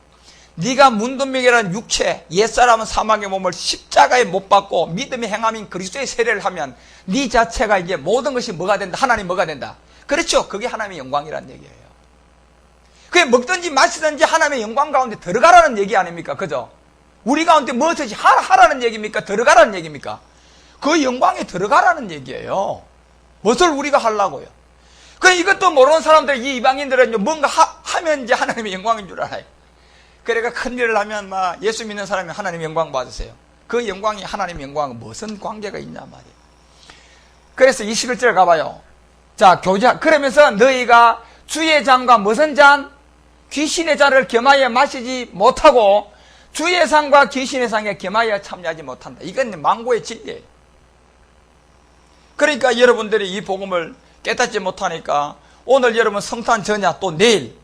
네가 문둥병이라는 육체, 옛사람은 사망의 몸을 십자가에 못 박고 믿음의 행함인 그리스도의 세례를 하면 네 자체가 이제 모든 것이 뭐가 된다? 하나님 뭐가 된다? 그렇죠. 그게 하나님의 영광이라는 얘기예요. 그게 먹든지 마시든지 하나님의 영광 가운데 들어가라는 얘기 아닙니까? 그죠? 우리 가운데 무엇이지 하라는 얘기입니까? 들어가라는 얘기입니까? 그 영광에 들어가라는 얘기예요. 무엇을 우리가 하려고요? 이것도 모르는 사람들, 이 이방인들은 뭔가 하면 이제 하나님의 영광인 줄 알아요. 그러니까 큰일을 하면 막 예수 믿는 사람이 하나님의 영광 받으세요. 그 영광이 하나님의 영광은 무슨 관계가 있냐 말이에요. 그래서 21절 가봐요. 자, 그러면서 너희가 주의 잔과 무슨 잔? 귀신의 잔을 겸하여 마시지 못하고 주의 상과 귀신의 상에 겸하여 참여하지 못한다. 이건 망고의 진리예요. 그러니까 여러분들이 이 복음을 깨닫지 못하니까 오늘 여러분 성탄 전야 또 내일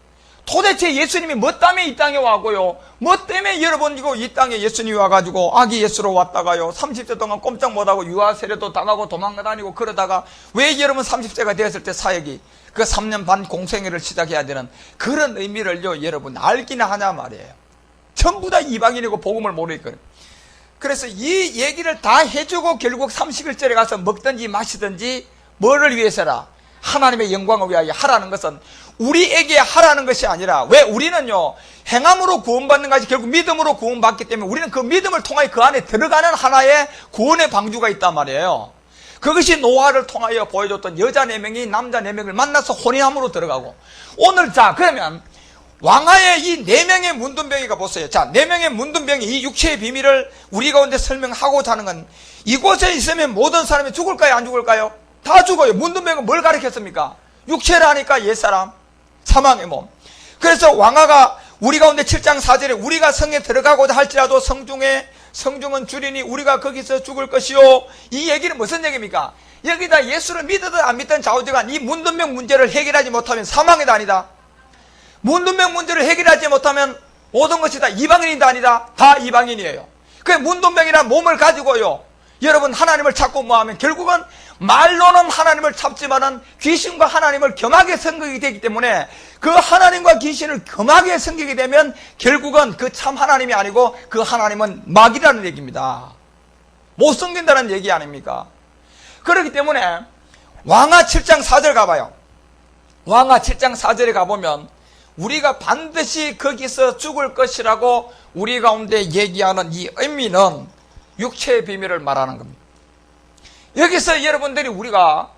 도대체 예수님이 뭐 때문에 이 땅에 와고요, 뭐 때문에 여러분 이 땅에 예수님이 와가지고 아기 예수로 왔다가요 30세 동안 꼼짝 못하고 유아 세례도 당하고 도망다니고 그러다가 왜 여러분 30세가 되었을 때 사역이 그 3년 반 공생애를 시작해야 되는 그런 의미를요 여러분 알기나 하냐 말이에요. 전부 다 이방인이고 복음을 모르니까요. 그래서 이 얘기를 다 해주고 결국 31절에 가서 먹든지 마시든지 뭐를 위해서라? 하나님의 영광을 위하여 하라는 것은 우리에게 하라는 것이 아니라, 왜 우리는요 행함으로 구원받는 것이 결국 믿음으로 구원받기 때문에 우리는 그 믿음을 통하여 그 안에 들어가는 하나의 구원의 방주가 있단 말이에요. 그것이 노아를 통하여 보여줬던 여자 4명이 남자 4명을 만나서 혼인함으로 들어가고, 오늘 자 그러면 왕하의 이 4명의 문둥병이가 보세요. 자, 4명의 문둥병이 이 육체의 비밀을 우리 가운데 설명하고자 하는 건, 이곳에 있으면 모든 사람이 죽을까요, 안 죽을까요? 다 죽어요. 문둥병은 뭘 가르쳤습니까? 육체라니까 옛사람, 사망의 몸. 그래서 왕하가 우리 가운데 7장 4절에 우리가 성에 들어가고자 할지라도 성중은 주리니 우리가 거기서 죽을 것이요. 이 얘기는 무슨 얘기입니까? 여기다 예수를 믿든 안 믿든 좌우지간 이 문둥병 문제를 해결하지 못하면 사망이다 아니다. 문둥병 문제를 해결하지 못하면 모든 것이 다 이방인이다 아니다. 다 이방인이에요. 그 문둥병이란 몸을 가지고요, 여러분 하나님을 찾고 뭐하면 결국은 말로는 하나님을 찾지만은 귀신과 하나님을 겸하게 섬기게 되기 때문에, 그 하나님과 귀신을 겸하게 섬기게 되면 결국은 그 참 하나님이 아니고 그 하나님은 마귀라는 얘기입니다. 못 섬긴다는 얘기 아닙니까? 그렇기 때문에 왕하 7장 4절 가봐요. 왕하 7장 4절에 가보면 우리가 반드시 거기서 죽을 것이라고 우리 가운데 얘기하는 이 의미는 육체의 비밀을 말하는 겁니다. 여기서 여러분들이 우리가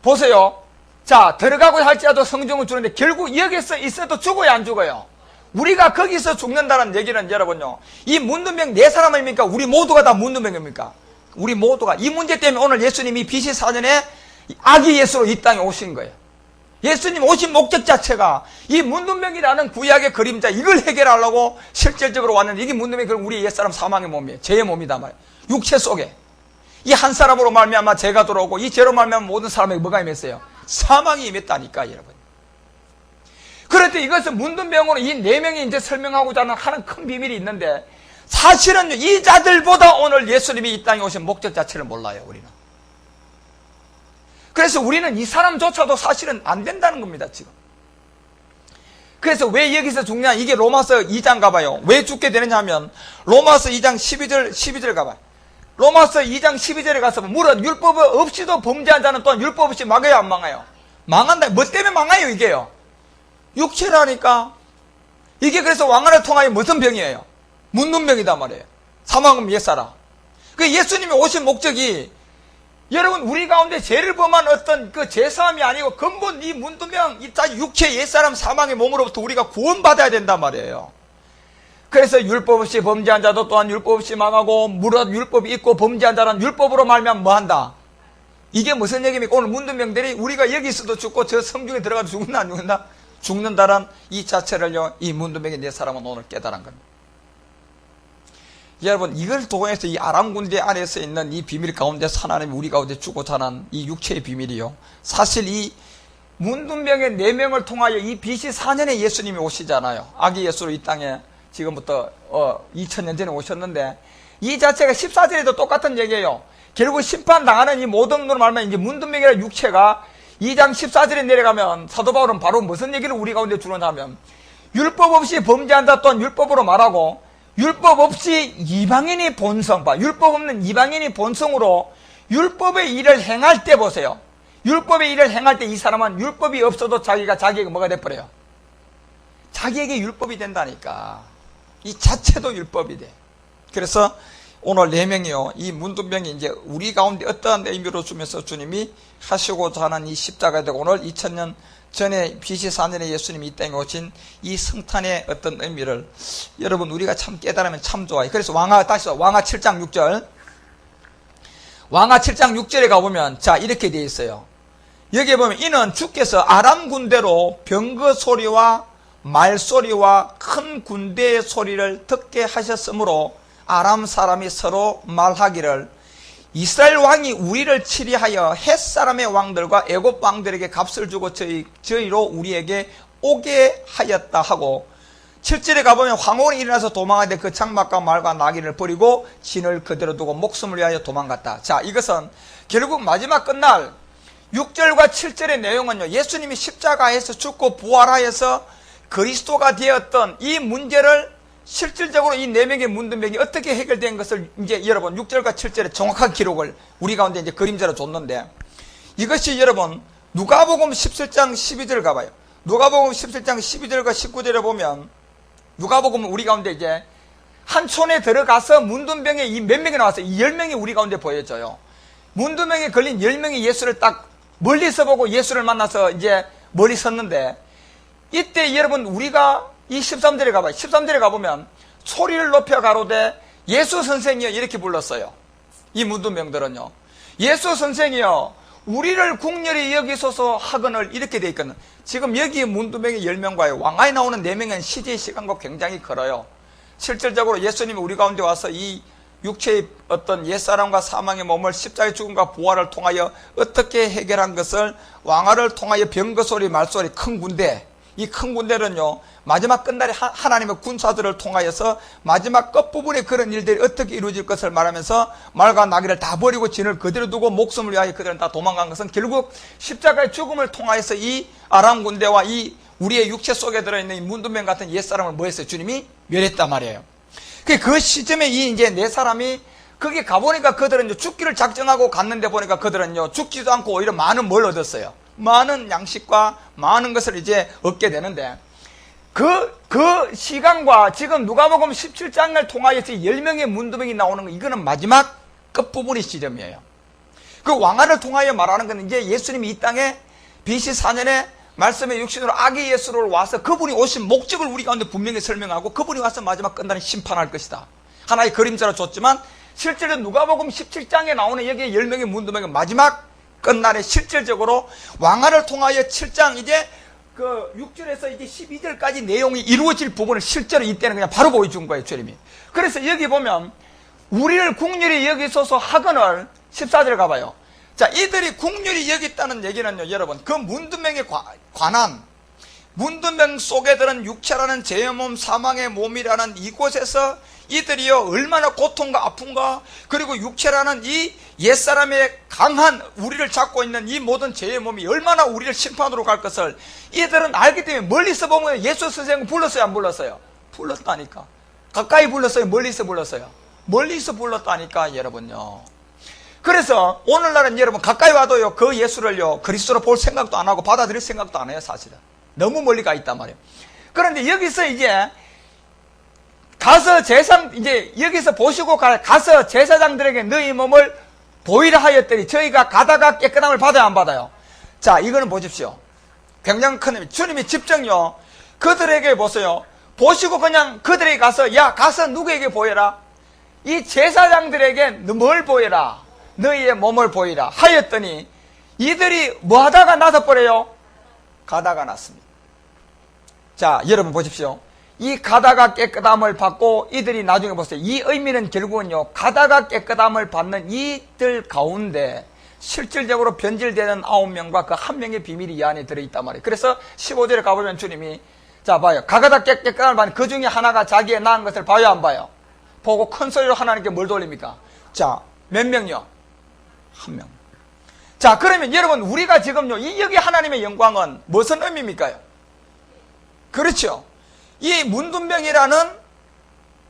보세요. 자, 들어가고 할지라도 성중을 주는데 결국 여기서 있어도 죽어요, 안 죽어요? 우리가 거기서 죽는다는 얘기는 여러분요, 이 문둥병 4사람입니까? 우리 모두가 다 문둥병입니까? 우리 모두가 이 문제 때문에 오늘 예수님이 BC 4년에 아기 예수로 이 땅에 오신 거예요. 예수님 오신 목적 자체가 이 문둥병이라는 구약의 그림자, 이걸 해결하려고 실질적으로 왔는데, 이게 문둥병이 그럼 우리 옛사람 사망의 몸이에요. 죄의 몸이다 말이에요. 육체 속에 이 한 사람으로 말미암아 죄가 들어오고, 이 죄로 말미암아 모든 사람에게 뭐가 임했어요? 사망이 임했다니까, 여러분. 그런데 이것은 문둥병으로 이 4명이 이제 설명하고자 하는 큰 비밀이 있는데, 사실은 이 자들보다 오늘 예수님이 이 땅에 오신 목적 자체를 몰라요, 우리는. 그래서 우리는 이 사람조차도 사실은 안 된다는 겁니다, 지금. 그래서 왜 여기서 죽냐? 이게 로마서 2장 가봐요. 왜 죽게 되느냐 하면, 로마서 2장 12절 가봐요. 로마서 2장 12절에 가서 물론 율법 없이도 범죄한 자는 또한 율법 없이 망해요, 안 망해요? 망한다. 뭐 때문에 망해요, 이게요? 육체라니까. 이게 그래서 왕하를 통하여 무슨 병이에요? 문둥병이다 말이에요. 사망은 옛사람. 그 예수님이 오신 목적이, 여러분 우리 가운데 죄를 범한 어떤 그 죄사함이 아니고 근본 이 문둥병, 이 육체 옛사람 사망의 몸으로부터 우리가 구원받아야 된단 말이에요. 그래서 율법 없이 범죄한 자도 또한 율법 없이 망하고, 무릇 율법이 있고 범죄한 자는 율법으로 말미암아 뭐한다? 이게 무슨 얘기입니까? 오늘 문둥병들이 우리가 여기 있어도 죽고 저 성중에 들어가도 죽는다 안 죽는다? 죽는다란 이 자체를요, 이 문둥병의 4사람은 오늘 깨달은 겁니다. 여러분, 이걸 통해서 이 아람 군대 안에서 있는 이 비밀 가운데 하나님이 우리 가운데 주고자 하는 이 육체의 비밀이요, 사실 이 문둥병의 4명을 통하여 이 BC 4년에 예수님이 오시잖아요. 아기 예수로 이 땅에 지금부터 2000년 전에 오셨는데, 이 자체가 14절에도 똑같은 얘기예요. 결국 심판당하는 이 모든 걸 말하면 이제 문둥병이라는 육체가 2장 14절에 내려가면 사도 바울은 바로 무슨 얘기를 우리 가운데 주느냐 하면, 율법 없이 범죄한다 또한 율법으로 말하고, 율법 없이 이방인이 본성, 율법 없는 이방인이 본성으로 율법의 일을 행할 때 보세요. 율법의 일을 행할 때 이 사람은 율법이 없어도 자기에게 뭐가 돼버려요? 자기에게 율법이 된다니까. 이 자체도 율법이 돼. 그래서 오늘 4명이요, 이 문둥병이 이제 우리 가운데 어떠한 의미로 주면서 주님이 하시고자 하는 이 십자가에 대고, 오늘 2000년 전에 BC 4년에 예수님이 이 땅에 오신 이 성탄의 어떤 의미를 여러분 우리가 참 깨달으면 참 좋아요. 그래서 왕하 7장 6절, 왕하 7장 6절에 가보면 자 이렇게 되어 있어요. 여기에 보면 이는 주께서 아람 군대로 병거 소리와 말소리와 큰 군대의 소리를 듣게 하셨으므로 아람 사람이 서로 말하기를, 이스라엘 왕이 우리를 치리하여 헷사람의 왕들과 애굽 왕들에게 값을 주고 저희로 우리에게 오게 하였다 하고, 7절에 가보면 황혼이 일어나서 도망하되 그 장막과 말과 나귀를 버리고 진을 그대로 두고 목숨을 위하여 도망갔다. 자, 이것은 결국 마지막 끝날 6절과 7절의 내용은요, 예수님이 십자가에서 죽고 부활하여서 그리스도가 되었던 이 문제를 실질적으로 이 4명의 문둥병이 어떻게 해결된 것을 이제 여러분 6절과 7절의 정확한 기록을 우리 가운데 이제 그림자로 줬는데, 이것이 여러분 누가복음 17장 12절 가봐요. 누가복음 17장 12절과 19절에 보면, 누가복음은 우리 가운데 이제 한 촌에 들어가서 문둥병에 이 몇 명이 나왔어요? 이 10명이 우리 가운데 보여져요. 문두병에 걸린 10명이 예수를 딱 멀리서 보고 예수를 만나서 이제 멀리 섰는데, 이때 여러분 우리가 이 13절에 가봐요. 13절에 가보면 소리를 높여 가로되 예수 선생이여 이렇게 불렀어요. 이 문두병들은요. 예수 선생이여 우리를 국렬히 여기소서 하거늘 이렇게 돼 있거든. 지금 여기 문두병의 10명과의 왕하에 나오는 4명은 시제의 시간과 굉장히 걸어요. 실질적으로 예수님이 우리 가운데 와서 이 육체의 어떤 옛사람과 사망의 몸을 십자가의 죽음과 부활을 통하여 어떻게 해결한 것을 왕화를 통하여 병거소리, 말소리, 큰 군대, 이 큰 군대는요 마지막 끝날에 하나님의 군사들을 통하여서 마지막 끝부분에 그런 일들이 어떻게 이루어질 것을 말하면서 말과 나귀를 다 버리고 진을 그대로 두고 목숨을 위하여 그들은 다 도망간 것은 결국 십자가의 죽음을 통하여서 이 아람 군대와 이 우리의 육체 속에 들어있는 이 문두병 같은 옛사람을 뭐 했어요? 주님이 멸했단 말이에요. 그 시점에 이 이제 네 사람이 거기 가보니까 그들은 죽기를 작정하고 갔는데 보니까 그들은요 죽지도 않고 오히려 많은 뭘 얻었어요? 많은 양식과 많은 것을 이제 얻게 되는데, 그 시간과 지금 누가복음 17장을 통하여서 10명의 문두병이 나오는 거, 이거는 마지막 끝부분의 시점이에요. 그 왕화를 통하여 말하는 것은 이제 예수님이 이 땅에 BC 4년에 말씀의 육신으로 아기 예수로 와서 그분이 오신 목적을 우리 가운데 분명히 설명하고 그분이 와서 마지막 끝날에 심판할 것이다. 하나의 그림자로 줬지만 실제로 누가복음 17장에 나오는 여기에 10명의 문두병은 마지막 끝날에 실질적으로 왕화를 통하여 7장 이제 그 6절에서 이제 12절까지 내용이 이루어질 부분을 실제로 이때는 그냥 바로 보여준 거예요, 주님이. 그래서 여기 보면 우리를 국률이 여기소서 하거늘 14절에 가봐요. 자, 이들이 국률이 여기 있다는 얘기는요, 여러분, 그 문두병에 관한 문두병 속에 들은 육체라는 죄의 몸, 사망의 몸이라는 이곳에서 이들이요 얼마나 고통과 아픔과 그리고 육체라는 이 옛사람의 강한 우리를 잡고 있는 이 모든 죄의 몸이 얼마나 우리를 심판으로 갈 것을 이들은 알기 때문에 멀리서 보면 예수 선생님 불렀어요, 안 불렀어요? 불렀다니까. 가까이 불렀어요, 멀리서 불렀어요? 멀리서 불렀다니까, 여러분요. 그래서 오늘날은 여러분 가까이 와도요 그 예수를요 그리스도로 볼 생각도 안 하고 받아들일 생각도 안 해요, 사실은. 너무 멀리 가 있단 말이에요. 그런데 여기서 이제 가서 이제 여기서 보시고 가서 제사장들에게 너희 몸을 보이라 하였더니 저희가 가다가 깨끗함을 받아야 안 받아요? 자, 이거는 보십시오. 굉장히 큰 의미. 주님이 직접요 그들에게 보세요. 보시고 그냥 그들에게 가서 가서 누구에게 보여라? 이 제사장들에게 뭘 보여라? 너희의 몸을 보이라 하였더니 이들이 뭐 하다가 나서버려요? 가다가 났습니다. 자, 여러분 보십시오. 이 가다가 깨끗함을 받고 이들이 나중에 보세요. 이 의미는 결국은요 가다가 깨끗함을 받는 이들 가운데 실질적으로 변질되는 9명과 그 1명의 비밀이 이 안에 들어있단 말이에요. 그래서 15절에 가보면 주님이 자 봐요. 가다가 깨끗함을 받는 그 중에 하나가 자기의 낳은 것을 봐요, 안 봐요? 보고 큰 소리로 하나님께 뭘 돌립니까? 자, 몇 명이요? 1명. 자, 그러면 여러분 우리가 지금요 이 여기 하나님의 영광은 무슨 의미입니까? 그렇죠. 이 문둔병이라는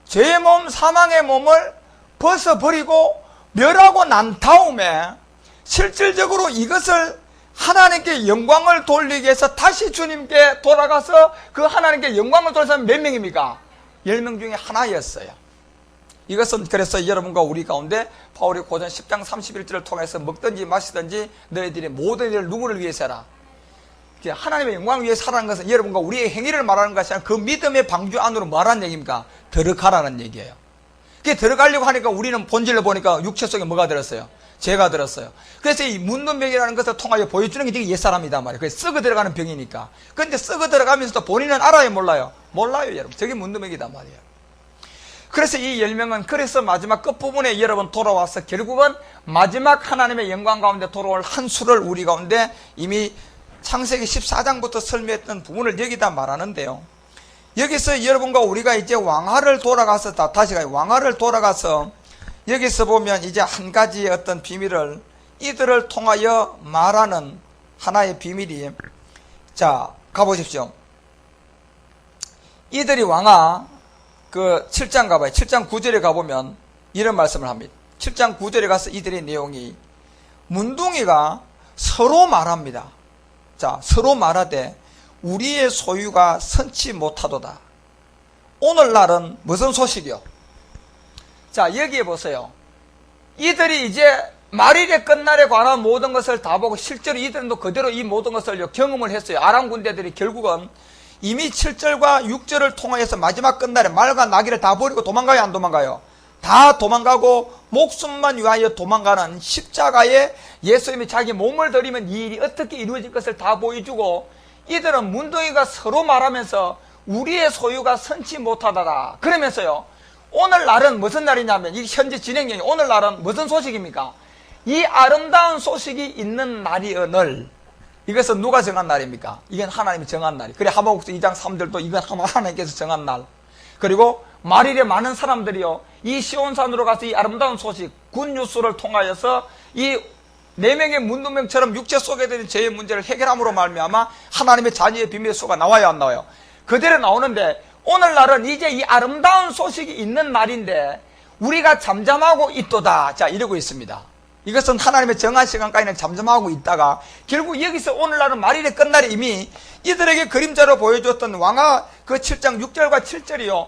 죄의 몸, 사망의 몸을 벗어버리고 멸하고 난 다음에 실질적으로 이것을 하나님께 영광을 돌리기 위해서 다시 주님께 돌아가서 그 하나님께 영광을 돌리는 사람이 몇 명입니까? 10명 중에 하나였어요. 이것은 그래서 여러분과 우리 가운데 바울이 고전 10장 31절을 통해서 먹든지 마시든지 너희들이 모든 일을 누구를 위해서 해라? 하나님의 영광을 위해 살아가는 것은 여러분과 우리의 행위를 말하는 것이 아니라 그 믿음의 방주 안으로 뭐라는 얘기입니까? 들어가라는 얘기예요. 그게 들어가려고 하니까 우리는 본질을 보니까 육체 속에 뭐가 들었어요? 죄가 들었어요. 그래서 이 문둔병이라는 것을 통하여 보여주는 게 이게 옛사람이단 말이에요. 그게 썩어 들어가는 병이니까. 그런데 썩어 들어가면서도 본인은 알아요, 몰라요? 몰라요, 여러분. 저게 문둔병이단 말이에요. 그래서 이 10명은 그래서 마지막 끝부분에 여러분 돌아와서 결국은 마지막 하나님의 영광 가운데 돌아올 한 수를 우리 가운데 이미 창세기 14장부터 설명했던 부분을 여기다 말하는데요. 여기서 여러분과 우리가 이제 왕화를 돌아가서 다시 가요. 왕화를 돌아가서 여기서 보면 이제 한 가지의 어떤 비밀을 이들을 통하여 말하는 하나의 비밀이, 자, 가보십시오. 이들이 왕화 그 7장 가봐요. 7장 9절에 가보면 이런 말씀을 합니다. 7장 9절에 가서 이들의 내용이 문둥이가 서로 말합니다. 자, 서로 말하되 우리의 소유가 선치 못하도다. 오늘날은 무슨 소식이요? 자, 여기에 보세요. 이들이 이제 말일의 끝날에 관한 모든 것을 다 보고 실제로 이들도 그대로 이 모든 것을 경험을 했어요. 아람 군대들이 결국은 이미 7절과 6절을 통하여서 마지막 끝날에 말과 나귀를 다 버리고 도망가요, 안 도망가요? 다 도망가고 목숨만 위하여 도망가는 십자가에 예수님이 자기 몸을 들이면 이 일이 어떻게 이루어질 것을 다 보여주고, 이들은 문둥이가 서로 말하면서 우리의 소유가 선치 못하다라 그러면서요, 오늘날은 무슨 날이냐면, 이 현재 진행형이 오늘날은 무슨 소식입니까? 이 아름다운 소식이 있는 날이 오늘. 이것은 누가 정한 날입니까? 이건 하나님이 정한 날이. 그래 하박국서 2장 3절도 이건 하나님께서 정한 날. 그리고 말일에 많은 사람들이요, 이 시온산으로 가서 이 아름다운 소식 굿뉴스를 통하여서 이 4명의 문둥병처럼 육체 속에 들은 죄의 문제를 해결함으로 말미암아 하나님의 자녀의 비밀의 수가 나와요, 안 나와요? 그대로 나오는데, 오늘날은 이제 이 아름다운 소식이 있는 날인데 우리가 잠잠하고 있도다. 자, 이러고 있습니다. 이것은 하나님의 정한 시간까지는 잠잠하고 있다가 결국 여기서 오늘날은 말일의 끝날에 이미 이들에게 그림자로 보여줬던 왕하 그 7장 6절과 7절이요,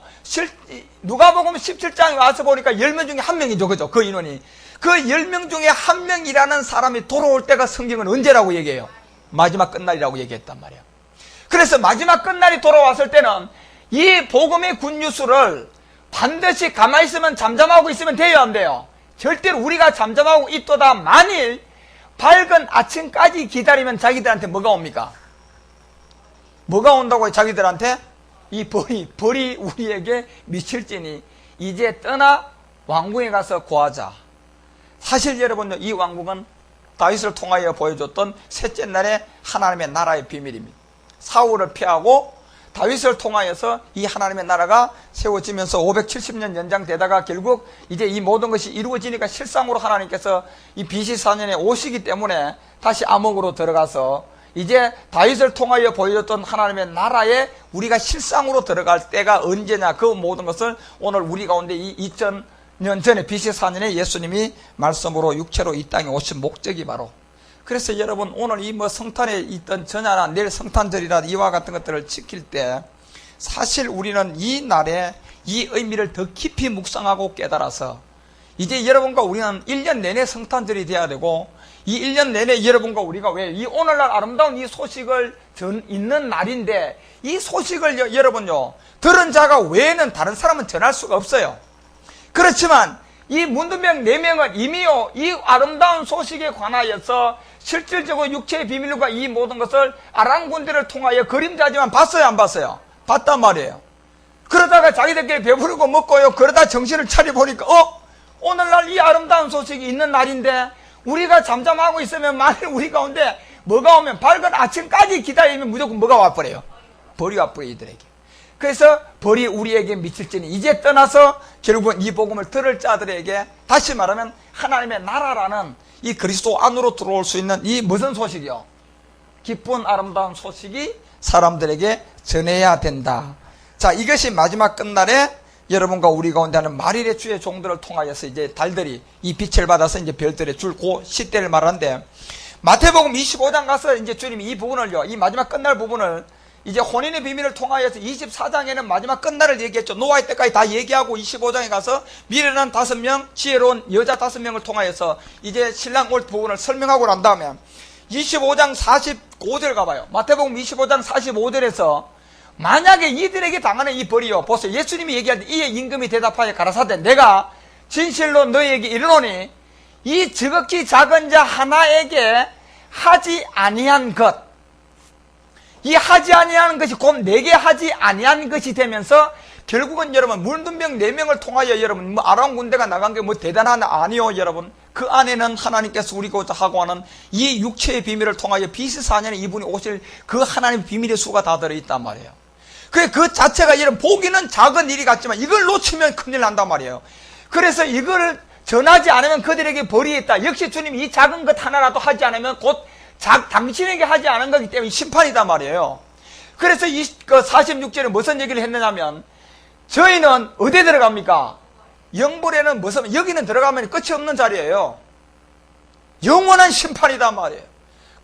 누가복음 17장에 와서 보니까 10명 중에 1명이죠, 그죠? 그 인원이. 그 10명 중에 1명이라는 사람이 돌아올 때가 성경은 언제라고 얘기해요? 마지막 끝날이라고 얘기했단 말이에요. 그래서 마지막 끝날이 돌아왔을 때는 이 복음의 굿뉴스를 반드시 가만히 있으면, 잠잠하고 있으면 돼요, 안 돼요? 절대로 우리가 잠잠하고 있도다. 만일 밝은 아침까지 기다리면 자기들한테 뭐가 옵니까? 뭐가 온다고 자기들한테? 이 벌이 우리에게 미칠지니 이제 떠나 왕궁에 가서 구하자. 사실 여러분요, 이 왕궁은 다윗을 통하여 보여줬던 셋째 날의 하나님의 나라의 비밀입니다. 사울을 피하고 다윗을 통하여서 이 하나님의 나라가 세워지면서 570년 연장되다가 결국 이제 이 모든 것이 이루어지니까 실상으로 하나님께서 이 BC 4년에 오시기 때문에 다시 암흑으로 들어가서 이제 다윗을 통하여 보여줬던 하나님의 나라에 우리가 실상으로 들어갈 때가 언제냐, 그 모든 것을 오늘 우리 가운데 이 2000년 전에 BC 4년에 예수님이 말씀으로 육체로 이 땅에 오신 목적이 바로, 그래서 여러분 오늘 이 뭐 성탄에 있던 전야나 내일 성탄절이나 이와 같은 것들을 지킬 때 사실 우리는 이 날에 이 의미를 더 깊이 묵상하고 깨달아서 이제 여러분과 우리는 1년 내내 성탄절이 돼야 되고, 이 1년 내내 여러분과 우리가 왜 이 오늘날 아름다운 이 소식을 있는 날인데, 이 소식을 여러분요, 들은 자가 외에는 다른 사람은 전할 수가 없어요. 그렇지만 이 문둥병 4명은 이미요, 이 아름다운 소식에 관하여서 실질적으로 육체의 비밀과 이 모든 것을 아람 군대를 통하여 그림자지만 봤어요, 안 봤어요? 봤단 말이에요. 그러다가 자기들끼리 배부르고 먹고요, 그러다 정신을 차려보니까 오늘날 이 아름다운 소식이 있는 날인데 우리가 잠잠하고 있으면 만일 우리 가운데 뭐가 오면 밝은 아침까지 기다리면 무조건 뭐가 와버려요? 벌이 와버려요, 이들에게. 그래서 벌이 우리에게 미칠지니 이제 떠나서 결국은 이 복음을 들을 자들에게, 다시 말하면 하나님의 나라라는 이 그리스도 안으로 들어올 수 있는 이 무슨 소식이요? 기쁜 아름다운 소식이 사람들에게 전해야 된다. 자, 이것이 마지막 끝날에 여러분과 우리 가운데 하는 말일의 주의 종들을 통하여서 이제 달들이 이 빛을 받아서 이제 별들의 줄고 시대를 말하는데, 마태복음 25장 가서 이제 주님이 이 부분을요, 이 마지막 끝날 부분을 이제 혼인의 비밀을 통하여서 24장에는 마지막 끝날을 얘기했죠. 노아의 때까지 다 얘기하고 25장에 가서 미련한 5명, 지혜로운 여자 5명을 통하여서 이제 신랑 올 부분을 설명하고 난 다음에 25장 45절 가봐요. 마태복음 25장 45절에서 만약에 이들에게 당하는 이 벌이요, 보세요. 예수님이 얘기할 때 이에 임금이 대답하여 가라사대 내가 진실로 너희에게 이르노니 이 지극히 작은 자 하나에게 하지 아니한 것, 이 하지 아니하는 것이 곧 내게 하지 아니한 것이 되면서 결국은 여러분 문둥병 4명을 통하여 여러분 뭐 아람 군대가 나간 게 뭐 대단한 아니요, 여러분. 그 안에는 하나님께서 우리고자 하고 하는 이 육체의 비밀을 통하여 BC 4년에 이분이 오실 그 하나님의 비밀의 수가 다 들어있단 말이에요. 그 자체가 여러분 보기는 작은 일이 같지만 이걸 놓치면 큰일 난단 말이에요. 그래서 이걸 전하지 않으면 그들에게 벌이 있다. 역시 주님이 이 작은 것 하나라도 하지 않으면 곧 당신에게 하지 않은 거기 때문에 심판이단 말이에요. 그래서 46절에 무슨 얘기를 했느냐면, 저희는 어디에 들어갑니까? 영불에는 무슨, 여기는 들어가면 끝이 없는 자리예요. 영원한 심판이단 말이에요.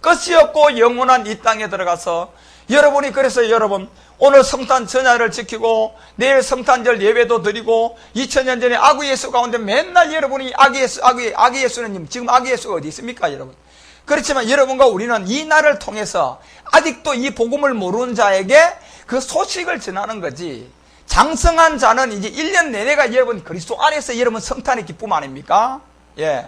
끝이 없고 영원한 이 땅에 들어가서 여러분이, 그래서 여러분 오늘 성탄 전야를 지키고 내일 성탄절 예배도 드리고 2000년 전에 아구 예수 가운데 맨날 여러분이 아기 예수님, 지금 아기 예수가 어디 있습니까 여러분? 그렇지만 여러분과 우리는 이 날을 통해서 아직도 이 복음을 모르는 자에게 그 소식을 전하는 거지. 장성한 자는 이제 1년 내내가 여러분 그리스도 안에서 여러분 성탄의 기쁨 아닙니까? 예.